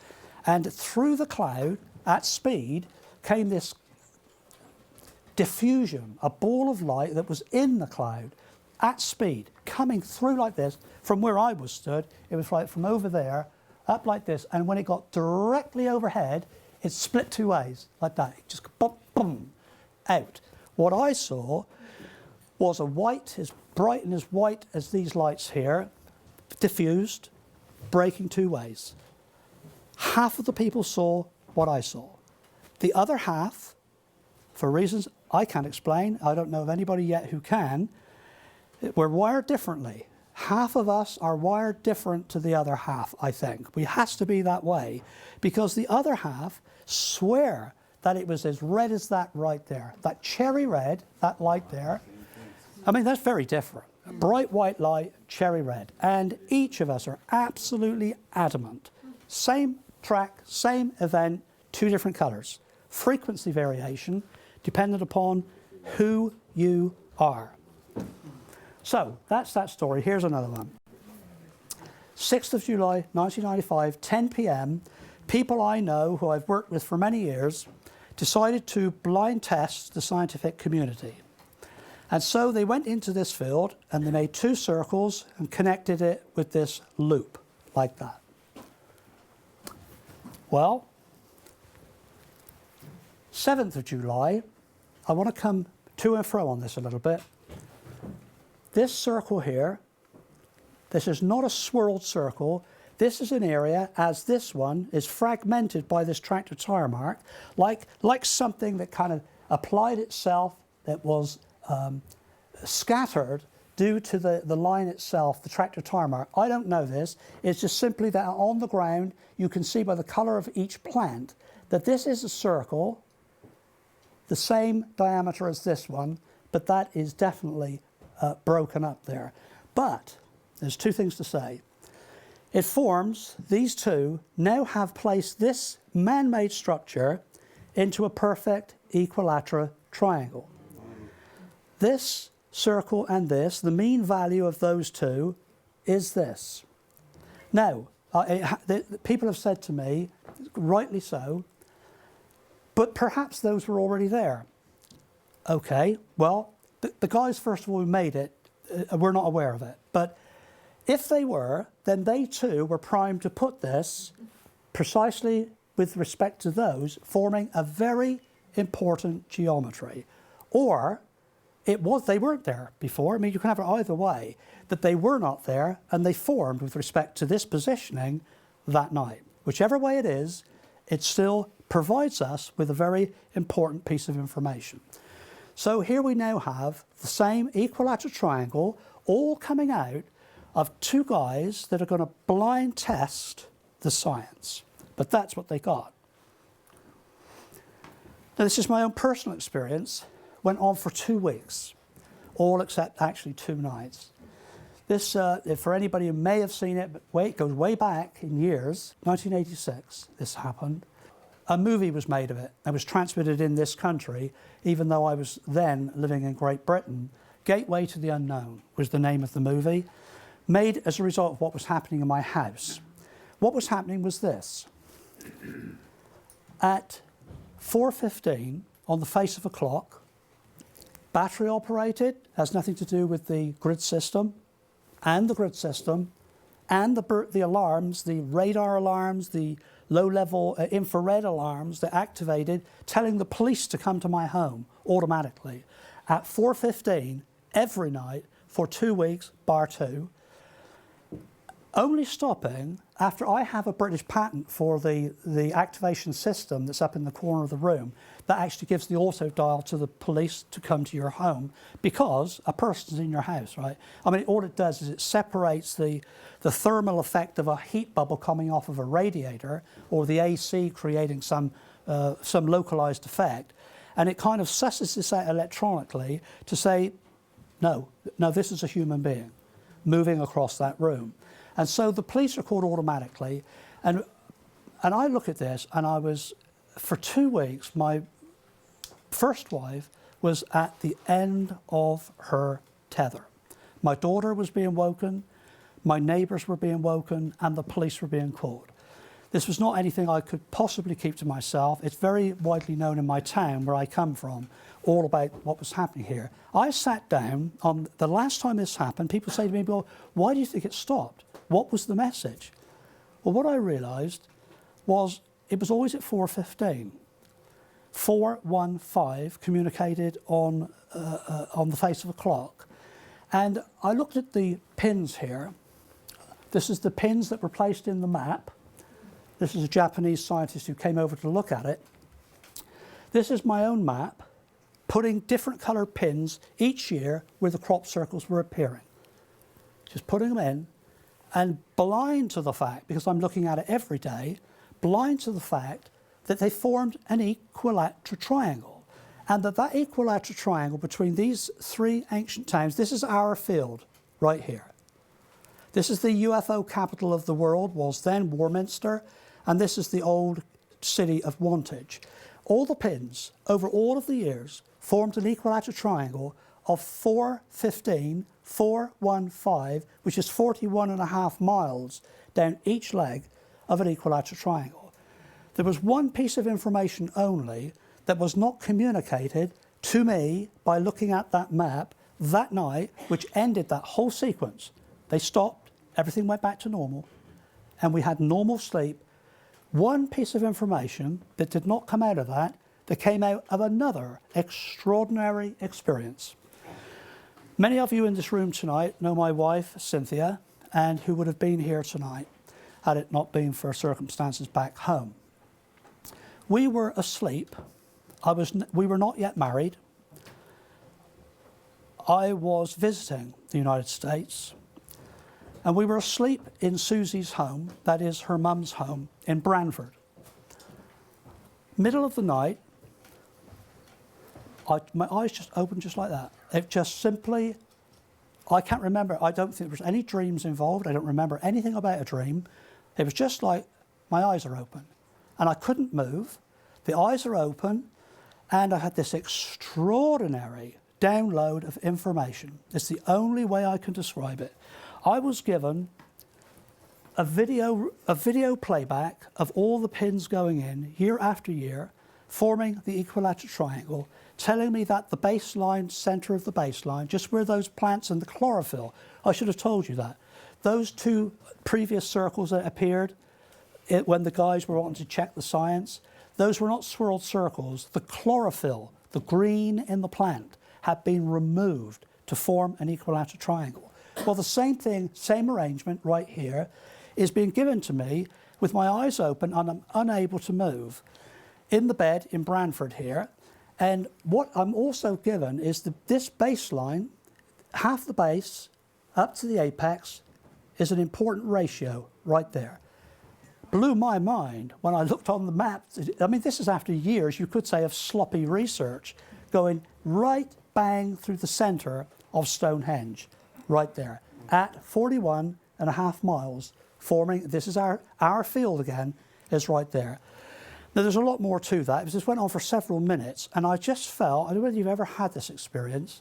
And through the cloud, at speed, came this diffusion, a ball of light that was in the cloud at speed, coming through like this. From where I was stood, it was like from over there, up like this, and when it got directly overhead, it split two ways, like that. It just boom, boom, out. What I saw was a white, as bright and as white as these lights here, diffused, breaking two ways. Half of the people saw what I saw. The other half, for reasons I can't explain, I don't know of anybody yet who can, we're wired differently. Half of us are wired different to the other half, I think. It has to be that way, because the other half swear that it was as red as that right there. That cherry red, that light there. I mean, that's very different. Bright white light, cherry red. And each of us are absolutely adamant. Same track, same event, two different colors. Frequency variation dependent upon who you are. So that's that story. Here's another one. 6th of July, 1995, 10 p.m., people I know who I've worked with for many years decided to blind test the scientific community. And so they went into this field and they made two circles and connected it with this loop, like that. Well, 7th of July, I want to come to and fro on this a little bit. This circle here, this is not a swirled circle. This is an area, as this one is fragmented by this tractor tire mark, like something that kind of applied itself, that was scattered due to the line itself, the tractor tire mark. I don't know this. It's just simply that on the ground, you can see by the color of each plant that this is a circle, the same diameter as this one, but that is definitely broken up there. But there's two things to say. It forms, these two now have placed this man-made structure into a perfect equilateral triangle. This circle and this, the mean value of those two is this. Now, people have said to me, rightly so, but perhaps those were already there. Okay, well, the guys, first of all, who made it, were not aware of it. But if they were, then they too were primed to put this precisely with respect to those, forming a very important geometry. Or they weren't there before. I mean, you can have it either way, that they were not there and they formed with respect to this positioning that night. Whichever way it is, it still provides us with a very important piece of information. So here we now have the same equilateral triangle all coming out of two guys that are going to blind test the science. But that's what they got. Now, this is my own personal experience. Went on for 2 weeks, all except actually 2 nights. This, for anybody who may have seen it, but it goes way back in years, 1986, this happened. A movie was made of it and was transmitted in this country, even though I was then living in Great Britain. Gateway to the Unknown was the name of the movie, made as a result of what was happening in my house. What was happening was this. At 4:15, on the face of a clock, battery operated, has nothing to do with the grid system, and the alarms, the radar alarms, the low-level infrared alarms that activated, telling the police to come to my home automatically at 4:15 every night for 2 weeks, bar 2, only stopping after I have a British patent for the activation system that's up in the corner of the room that actually gives the auto dial to the police to come to your home because a person's in your house, right? I mean, all it does is it separates the thermal effect of a heat bubble coming off of a radiator or the AC creating some localized effect, and it kind of susses this out electronically to say, no, this is a human being moving across that room. And so the police are called automatically. And I look at this and I was, for 2 weeks, my first wife was at the end of her tether. My daughter was being woken, my neighbours were being woken, and the police were being called. This was not anything I could possibly keep to myself. It's very widely known in my town where I come from, all about what was happening here. I sat down, on the last time this happened, people say to me, well, why do you think it stopped? What was the message? Well, what I realised was it was always at 4:15. 4:15 communicated on the face of a clock. And I looked at the pins here. This is the pins that were placed in the map. This is a Japanese scientist who came over to look at it. This is my own map, putting different coloured pins each year where the crop circles were appearing. Just putting them in, and blind to the fact, because I'm looking at it every day, blind to the fact that they formed an equilateral triangle. And that equilateral triangle between these 3 ancient towns, this is our field right here. This is the UFO capital of the world, was then Warminster, and this is the old city of Wantage. All the pins, over all of the years, formed an equilateral triangle of 4:15, 4:15, which is 41.5 miles down each leg of an equilateral triangle. There was one piece of information only that was not communicated to me by looking at that map that night, which ended that whole sequence. They stopped, everything went back to normal, and we had normal sleep. One piece of information that did not come out of that came out of another extraordinary experience. Many of you in this room tonight know my wife, Cynthia, and who would have been here tonight had it not been for circumstances back home. We were asleep. We were not yet married. I was visiting the United States, and we were asleep in Susie's home, that is her mum's home, in Branford. Middle of the night, my eyes just opened just like that. It just simply, I can't remember. I don't think there was any dreams involved. I don't remember anything about a dream. It was just like my eyes are open and I couldn't move. The eyes are open and I had this extraordinary download of information. It's the only way I can describe it. I was given a video playback of all the pins going in year after year, forming the equilateral triangle, telling me that the baseline, center of the baseline, just where those plants and the chlorophyll, I should have told you that. Those two previous circles that appeared when the guys were wanting to check the science, those were not swirled circles. The chlorophyll, the green in the plant, had been removed to form an equilateral triangle. Well, the same thing, same arrangement right here is being given to me with my eyes open and I'm unable to move in the bed in Branford here. And what I'm also given is this baseline, half the base up to the apex, is an important ratio right there. Blew my mind when I looked on the map. I mean, this is after years, you could say, of sloppy research, going right bang through the centre of Stonehenge, right there, at 41.5 miles, forming, this is our field again, is right there. Now, there's a lot more to that. This went on for several minutes, and I just felt, I don't know whether you've ever had this experience,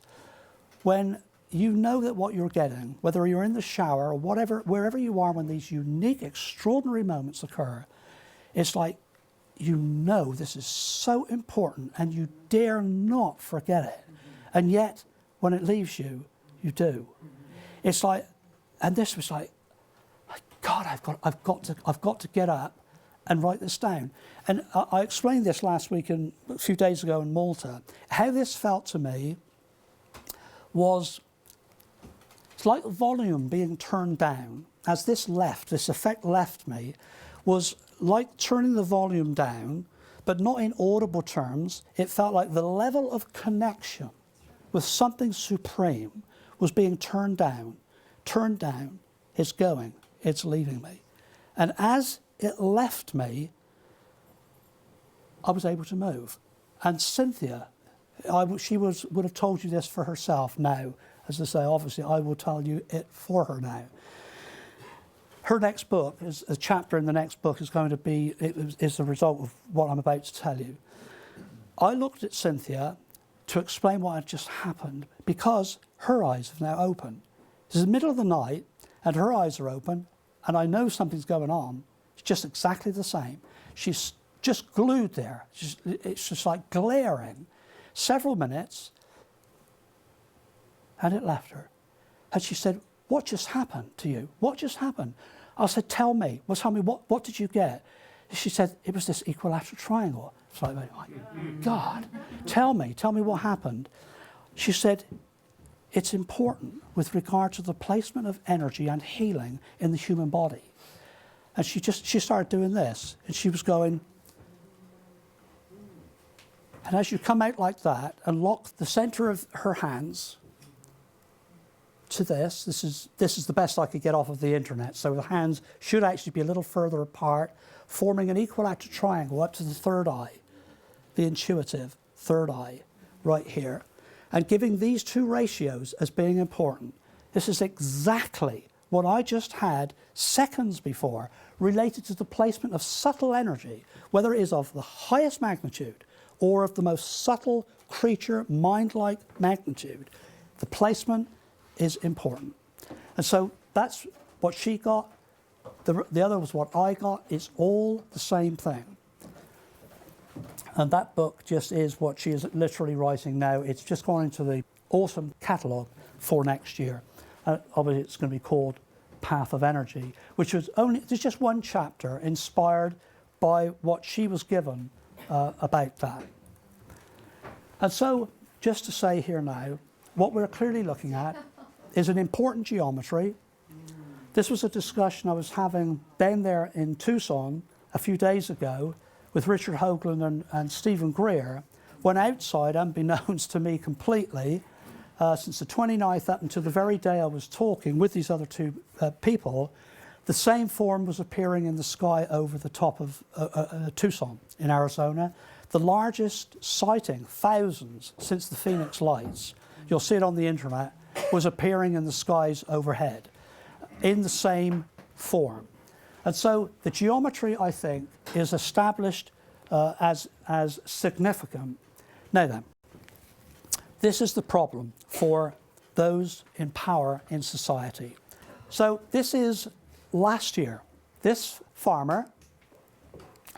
when you know that what you're getting, whether you're in the shower or whatever, wherever you are when these unique, extraordinary moments occur, it's like, you know this is so important and you dare not forget it. And yet, when it leaves you, you do. It's like, and this was like, God, I've got to get up and write this down. And I explained this last week and a few days ago in Malta. How this felt to me was, it's like volume being turned down. As this effect left me, was like turning the volume down, but not in audible terms. It felt like the level of connection with something supreme was being turned down. It's going, it's leaving me. And as it left me, I was able to move. And Cynthia, she would have told you this for herself now. As I say, obviously, I will tell you it for her now. Her next book, a chapter in the next book is going to be, is the result of what I'm about to tell you. I looked at Cynthia to explain what had just happened because her eyes have now opened. It's the middle of the night and her eyes are open and I know something's going on. It's just exactly the same. She's just glued there. It's just like glaring. Several minutes and it left her. And she said, what just happened to you? What just happened? I said, tell me. Well, tell me, what did you get? She said, it was this equilateral triangle. It's like, oh God, tell me what happened. She said, it's important with regard to the placement of energy and healing in the human body. And she started doing this, and she was going, and as you come out like that and lock the center of her hands to this is the best I could get off of the internet. So the hands should actually be a little further apart, forming an equilateral triangle up to the third eye, the intuitive third eye, right here, and giving these two ratios as being important. This is exactly what I just had seconds before, related to the placement of subtle energy, whether it is of the highest magnitude or of the most subtle creature, mind-like magnitude. The placement is important. And so that's what she got. The other was what I got. It's all the same thing. And that book just is what she is literally writing now. It's just gone into the autumn catalogue for next year. Obviously, it's going to be called Path of Energy, which was there's just one chapter inspired by what she was given about that. And so, just to say here now, what we're clearly looking at is an important geometry. This was a discussion I was having down there in Tucson a few days ago with Richard Hoagland and Steven Greer, when outside, unbeknownst to me completely, since the 29th up until the very day I was talking with these other two people, the same form was appearing in the sky over the top of Tucson in Arizona. The largest sighting, thousands, since the Phoenix Lights. You'll see it on the internet. was appearing in the skies overhead in the same form. And so the geometry, I think, is established as significant. Now then, this is the problem for those in power in society. So this is last year. This farmer,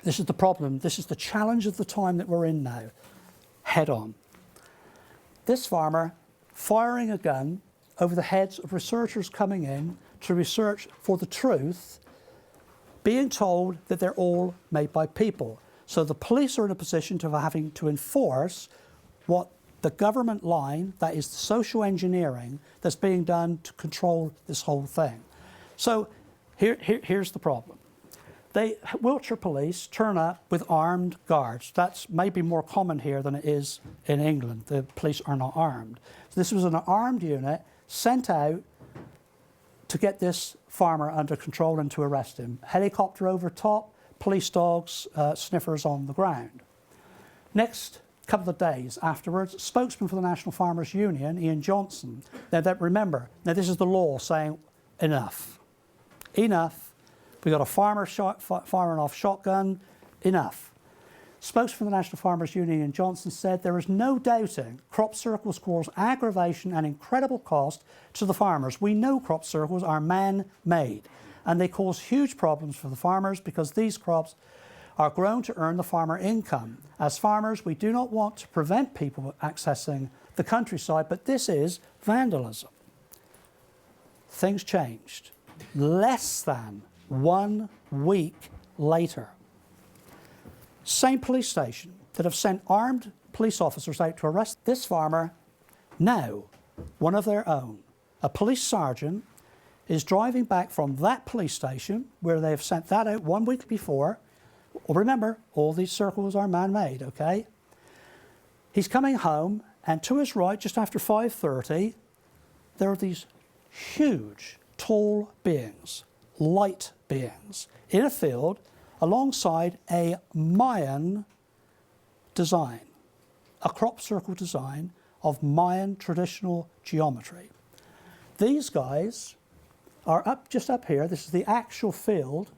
this is the problem, this is the challenge of the time that we're in now, head on. This farmer firing a gun over the heads of researchers coming in to research for the truth, being told that they're all made by people. So the police are in a position to having to enforce what the government line, that is the social engineering that's being done to control this whole thing. So here's the problem. Wiltshire police turn up with armed guards. That's maybe more common here than it is in England. The police are not armed. So this was an armed unit sent out to get this farmer under control and to arrest him. Helicopter over top, police dogs, sniffers on the ground. Next couple of days afterwards, spokesman for the National Farmers Union, Ian Johnson, remember, now this is the law saying enough. Enough. We got a farmer firing off shotgun. Enough. Spokesman for the National Farmers Union, Ian Johnson, said there is no doubting crop circles cause aggravation and incredible cost to the farmers. We know crop circles are man-made and they cause huge problems for the farmers because these crops are grown to earn the farmer income. As farmers, we do not want to prevent people accessing the countryside, but this is vandalism. Things changed. Less than 1 week later, same police station that have sent armed police officers out to arrest this farmer, now one of their own, a police sergeant, is driving back from that police station where they have sent that out 1 week before. Remember, all these circles are man-made, okay? He's coming home, and to his right, just after 5:30, there are these huge, tall beings, light beings, in a field alongside a Mayan design, a crop circle design of Mayan traditional geometry. These guys are just up here. This is the actual field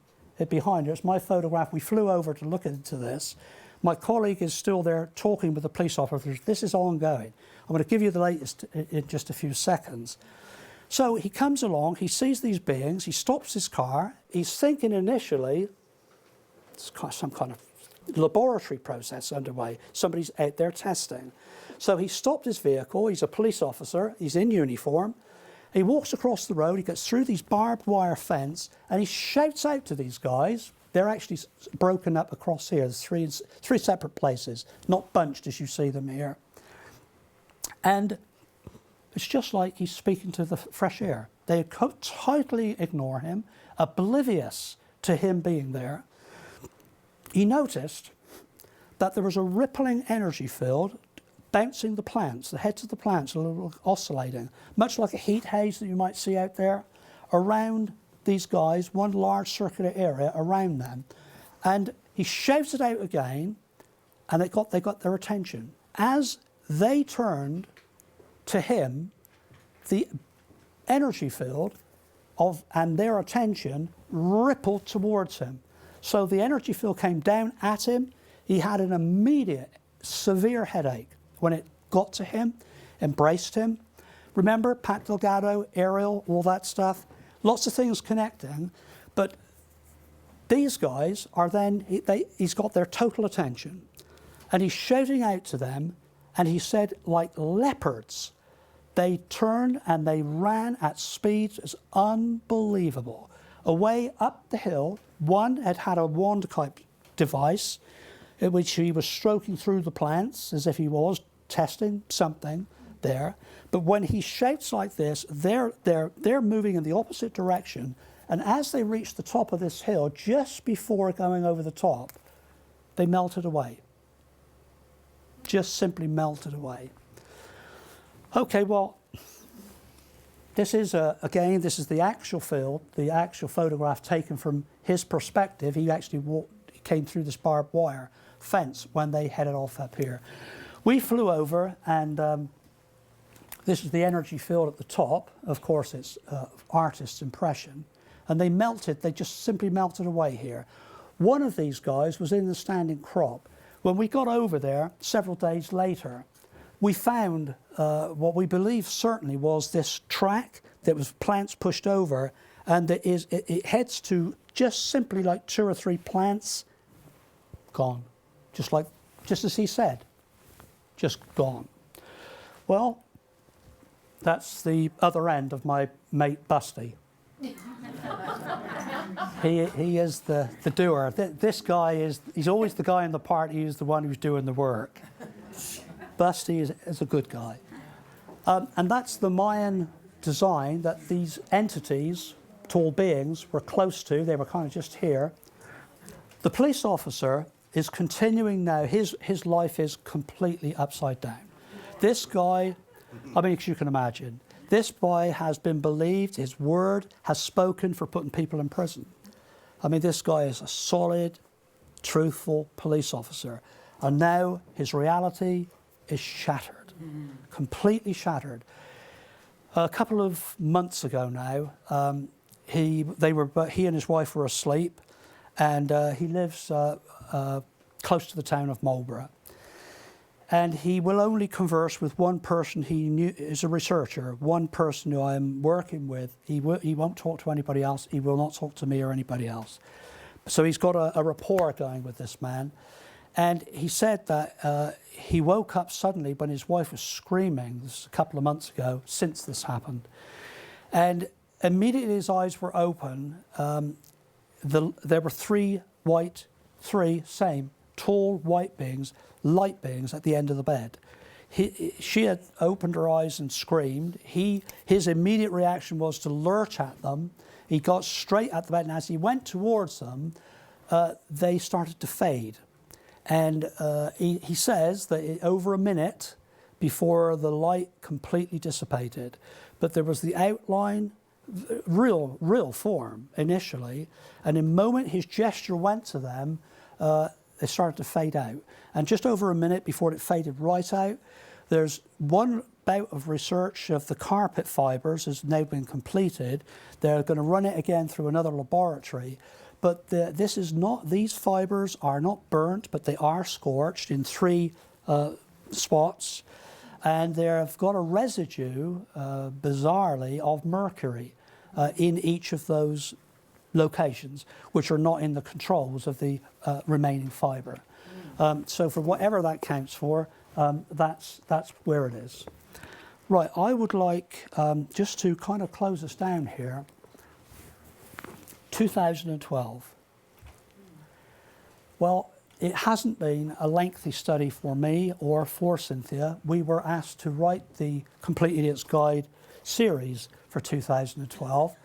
behind it. It's my photograph. We flew over to look into this. My colleague is still there talking with the police officers. This is ongoing. I'm going to give you the latest in just a few seconds. So he comes along, he sees these beings, he stops his car. He's thinking initially, it's some kind of laboratory process underway. Somebody's out there testing. So he stopped his vehicle. He's a police officer. He's in uniform. He walks across the road, he gets through these barbed wire fence, and he shouts out to these guys. They're actually broken up across here. There's three separate places, not bunched as you see them here. And it's just like he's speaking to the fresh air. They totally ignore him, oblivious to him being there. He noticed that there was a rippling energy field bouncing the plants, the heads of the plants, a little oscillating, much like a heat haze that you might see out there, around these guys, one large circular area around them. And he shouts it out again, and they got their attention. As they turned to him, the energy field and their attention rippled towards him. So the energy field came down at him. He had an immediate severe headache when it got to him, embraced him. Remember, Pat Delgado, Ariel, all that stuff? Lots of things connecting, but these guys are then, he's got their total attention, and he's shouting out to them, and he said, like leopards, they turned and they ran at speeds as unbelievable. Away up the hill, one had a wand-type device in which he was stroking through the plants as if he was testing something there. But when he shouts like this, they're moving in the opposite direction. And as they reached the top of this hill, just before going over the top, they melted away. Just simply melted away. Okay, well, this is, again, this is the actual field, the actual photograph taken from his perspective. He actually came through this barbed wire fence when they headed off up here. We flew over and This is the energy field at the top. Of course, it's artist's impression. And they melted, they just simply melted away here. One of these guys was in the standing crop. When we got over there, several days later, we found what we believe certainly was this track that was plants pushed over, and it heads to just simply like 2 or 3 plants, gone. Just as he said, just gone. Well, that's the other end of my mate Busty. He is the doer. This guy he's always the guy in the party who's the one who's doing the work. Busty is a good guy. And that's the Mayan design that these entities, tall beings, were close to. They were kind of just here. The police officer is continuing now. His life is completely upside down. This guy, I mean, as you can imagine, this boy has been believed, his word has spoken for putting people in prison. I mean, this guy is a solid, truthful police officer. And now his reality is shattered, completely shattered. A couple of months ago now, he and his wife were asleep, and he lives close to the town of Marlborough. And he will only converse with one person he knew is a researcher, one person who I'm working with. He won't talk to anybody else. He will not talk to me or anybody else. So he's got a rapport going with this man. And he said that he woke up suddenly when his wife was screaming. This is a couple of months ago, since this happened. And immediately his eyes were open. There were three same tall white beings, light beings at the end of the bed. She had opened her eyes and screamed. His immediate reaction was to lurch at them. He got straight at the bed, and as he went towards them, they started to fade. And he says that over a minute before the light completely dissipated, but there was the outline, real form initially, and in the moment his gesture went to them, they started to fade out. And just over a minute before it faded right out, there's one bout of research of the carpet fibres has now been completed. They're going to run it again through another laboratory. But these fibres are not burnt, but they are scorched in 3 spots. And they've got a residue, bizarrely, of mercury in each of those locations, which are not in the controls of the remaining fibre. So for whatever that counts for, that's where it is. Right, I would like, just to kind of close us down here, 2012. Well, it hasn't been a lengthy study for me or for Cynthia. We were asked to write the Complete Idiot's Guide series for 2012.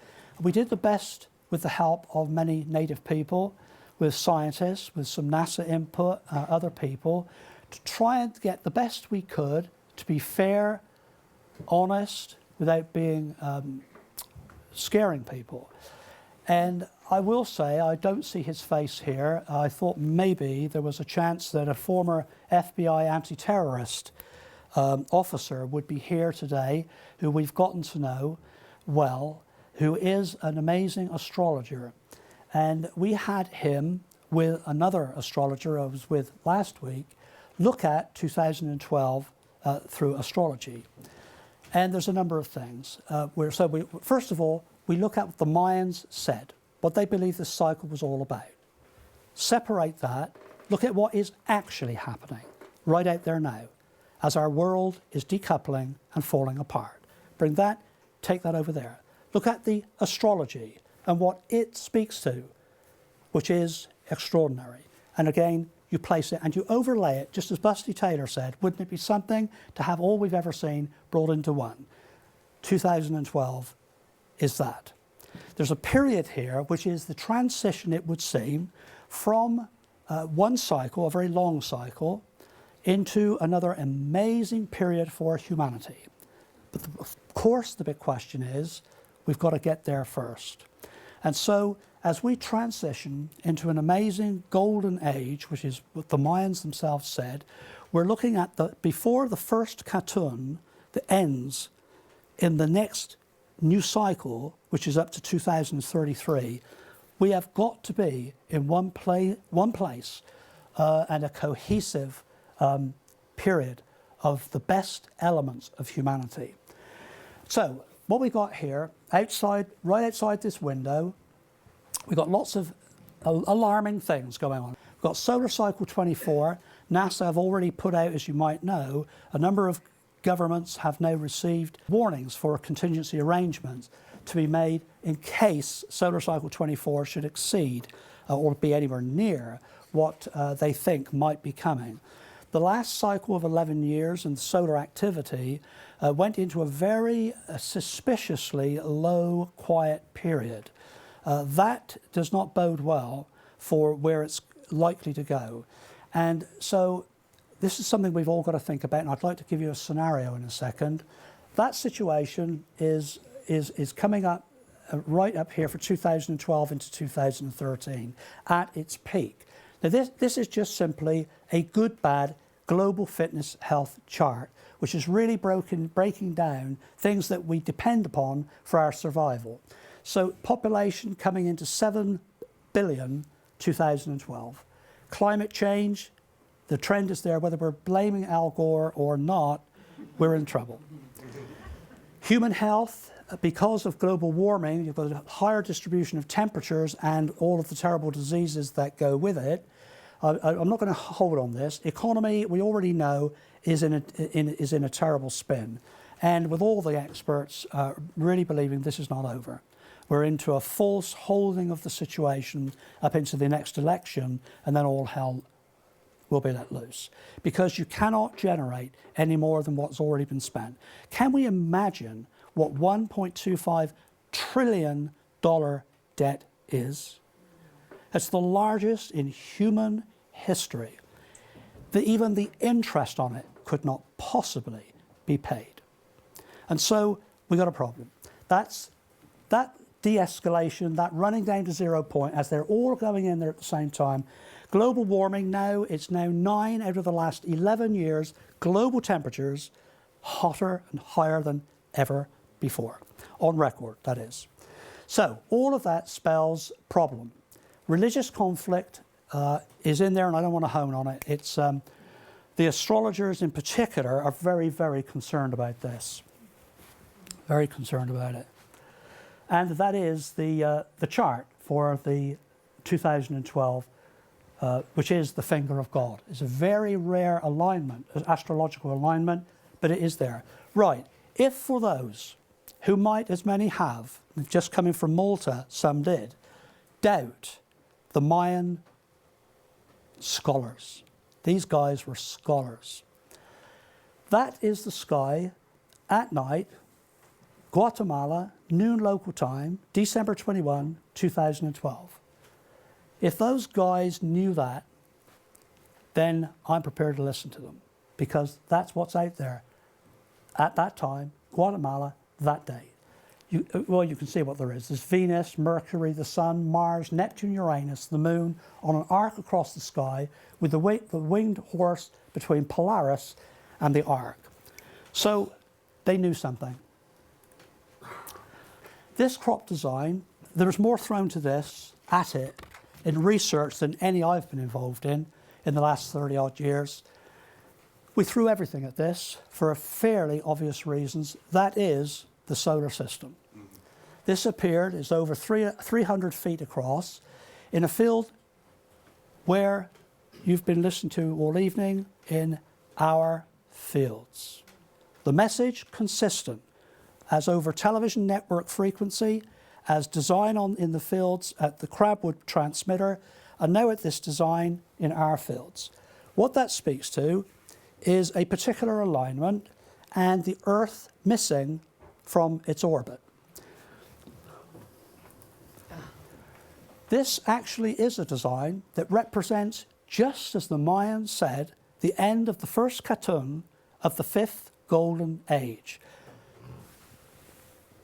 We did the best with the help of many native people, with scientists, with some NASA input, other people, to try and get the best we could to be fair, honest, without being scaring people. And I will say, I don't see his face here. I thought maybe there was a chance that a former FBI anti-terrorist officer would be here today, who we've gotten to know well, who is an amazing astrologer. And we had him with another astrologer I was with last week look at 2012 through astrology. And there's a number of things. First of all, we look at what the Mayans said, what they believe this cycle was all about. Separate that, look at what is actually happening right out there now, as our world is decoupling and falling apart. Bring that, take that over there. Look at the astrology and what it speaks to, which is extraordinary. And again, you place it and you overlay it, just as Busty Taylor said, wouldn't it be something to have all we've ever seen brought into one? 2012 is that. There's a period here which is the transition, it would seem, from one cycle, a very long cycle, into another amazing period for humanity. But of course the big question is, we've got to get there first. And so as we transition into an amazing golden age, which is what the Mayans themselves said, we're looking at before the first Katun, that ends in the next new cycle, which is up to 2033, we have got to be in one place and a cohesive period of the best elements of humanity. So what we got here, right outside this window, we've got lots of alarming things going on. We've got solar cycle 24. NASA have already put out, as you might know, a number of governments have now received warnings for contingency arrangements to be made in case solar cycle 24 should exceed or be anywhere near what they think might be coming. The last cycle of 11 years in solar activity went into a very suspiciously low, quiet period. That does not bode well for where it's likely to go. And so this is something we've all got to think about, and I'd like to give you a scenario in a second. That situation is coming up right up here for 2012 into 2013 at its peak. Now this is just simply a good, bad global fitness health chart, which is really breaking down things that we depend upon for our survival. So population coming into 7 billion 2012. Climate change, the trend is there. Whether we're blaming Al Gore or not, we're in trouble. Human health, because of global warming, you've got a higher distribution of temperatures and all of the terrible diseases that go with it. I'm not going to hold on this. Economy, we already know, is in a terrible spin. And with all the experts really believing this is not over. We're into a false holding of the situation up into the next election, and then all hell will be let loose. Because you cannot generate any more than what's already been spent. Can we imagine what $1.25 trillion debt is? It's the largest in human history. Even the interest on it could not possibly be paid. And so we got a problem. That de-escalation, that running down to 0 point, as they're all going in there at the same time. Global warming now, it's now 9 out of the last 11 years, global temperatures hotter and higher than ever before. On record, that is. So all of that spells problem. Religious conflict is in there, and I don't want to hone on it. It's the astrologers in particular are very, very concerned about this. Very concerned about it. And that is the chart for the 2012, which is the finger of God. It's a very rare alignment, astrological alignment, but it is there. Right, if for those who might, as many have, just coming from Malta, some did, doubt the Mayan scholars. These guys were scholars. That is the sky at night, Guatemala, noon local time, December 21, 2012. If those guys knew that, then I'm prepared to listen to them, because that's what's out there at that time, Guatemala, that day. You can see what there is. There's Venus, Mercury, the Sun, Mars, Neptune, Uranus, the Moon on an arc across the sky with the winged horse between Polaris and the arc. So they knew something. This crop design, there's more thrown to this, at it, in research than any I've been involved in the last 30-odd years. We threw everything at this for fairly obvious reasons. That is the solar system. This appeared, is over 300 feet across, in a field where you've been listening to all evening, in our fields. The message consistent, as over television network frequency, as design in the fields at the Crabwood transmitter, and now at this design in our fields. What that speaks to is a particular alignment and the Earth missing from its orbit. This actually is a design that represents, just as the Mayans said, the end of the first Katun of the 5th Golden Age.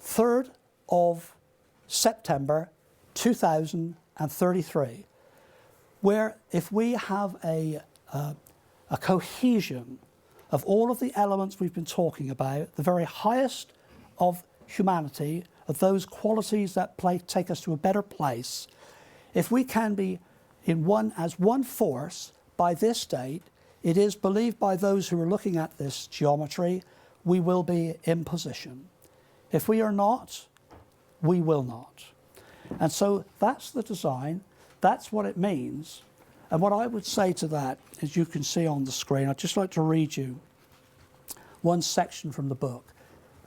3rd of September 2033, where if we have a cohesion of all of the elements we've been talking about, the very highest of humanity, of those qualities that take us to a better place, if we can be as one force by this date, it is believed by those who are looking at this geometry, we will be in position. If we are not, we will not. And so that's the design, that's what it means. And what I would say to that, as you can see on the screen, I'd just like to read you one section from the book.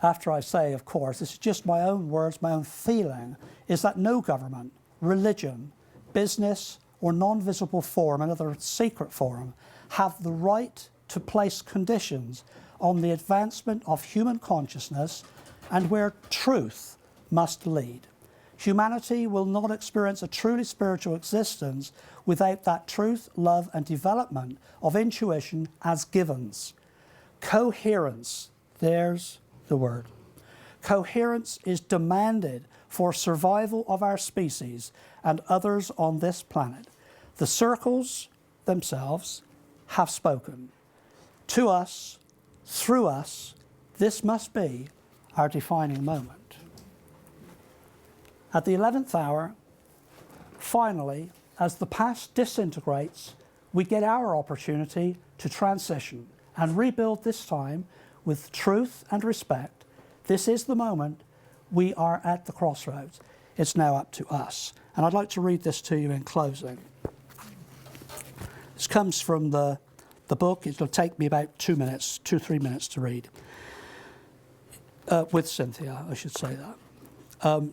After I say, of course, this is just my own words, my own feeling, is that no government, religion, business, or non-visible form, another secret form, have the right to place conditions on the advancement of human consciousness and where truth must lead. Humanity will not experience a truly spiritual existence without that truth, love, and development of intuition as givens. Coherence, there's the word. Coherence is demanded for survival of our species and others on this planet. The circles themselves have spoken. To us, through us, this must be our defining moment. At the 11th hour, finally, as the past disintegrates, we get our opportunity to transition and rebuild, this time with truth and respect. This is the moment. We are at the crossroads. It's now up to us. And I'd like to read this to you in closing. This comes from the book. It'll take me about 3 minutes to read. With Cynthia, I should say that.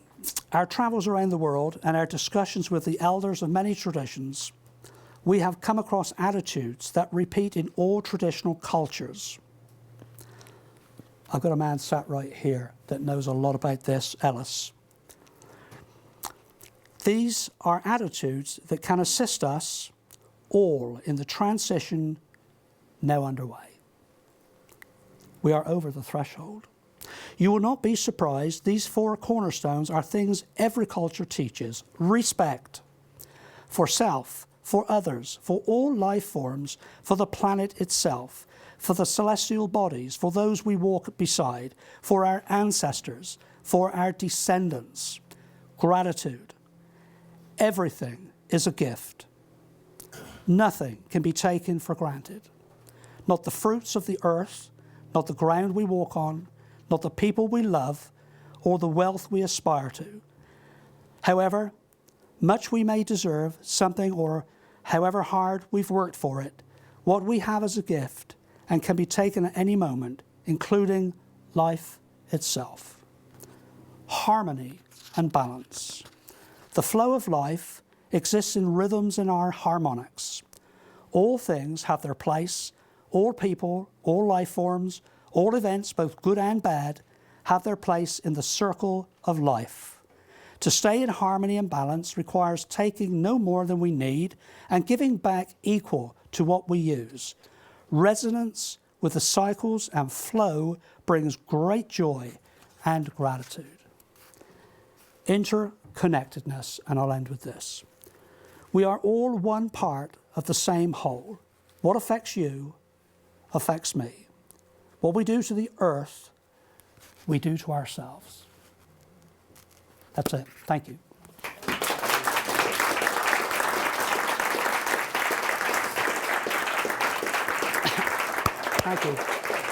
Our travels around the world and our discussions with the elders of many traditions, we have come across attitudes that repeat in all traditional cultures. I've got a man sat right here that knows a lot about this, Ellis. These are attitudes that can assist us all in the transition now underway. We are over the threshold. You will not be surprised. These 4 cornerstones are things every culture teaches. Respect for self, for others, for all life forms, for the planet itself, for the celestial bodies, for those we walk beside, for our ancestors, for our descendants. Gratitude. Everything is a gift. Nothing can be taken for granted. Not the fruits of the earth, not the ground we walk on, not the people we love, or the wealth we aspire to. However much we may deserve something, or however hard we've worked for it, what we have is a gift and can be taken at any moment, including life itself. Harmony and balance. The flow of life exists in rhythms in our harmonics. All things have their place. All people, all life forms, all events, both good and bad, have their place in the circle of life. To stay in harmony and balance requires taking no more than we need and giving back equal to what we use. Resonance with the cycles and flow brings great joy and gratitude. Interconnectedness, and I'll end with this. We are all one part of the same whole. What affects you affects me. What we do to the earth, we do to ourselves. That's it. Thank you. Thank you.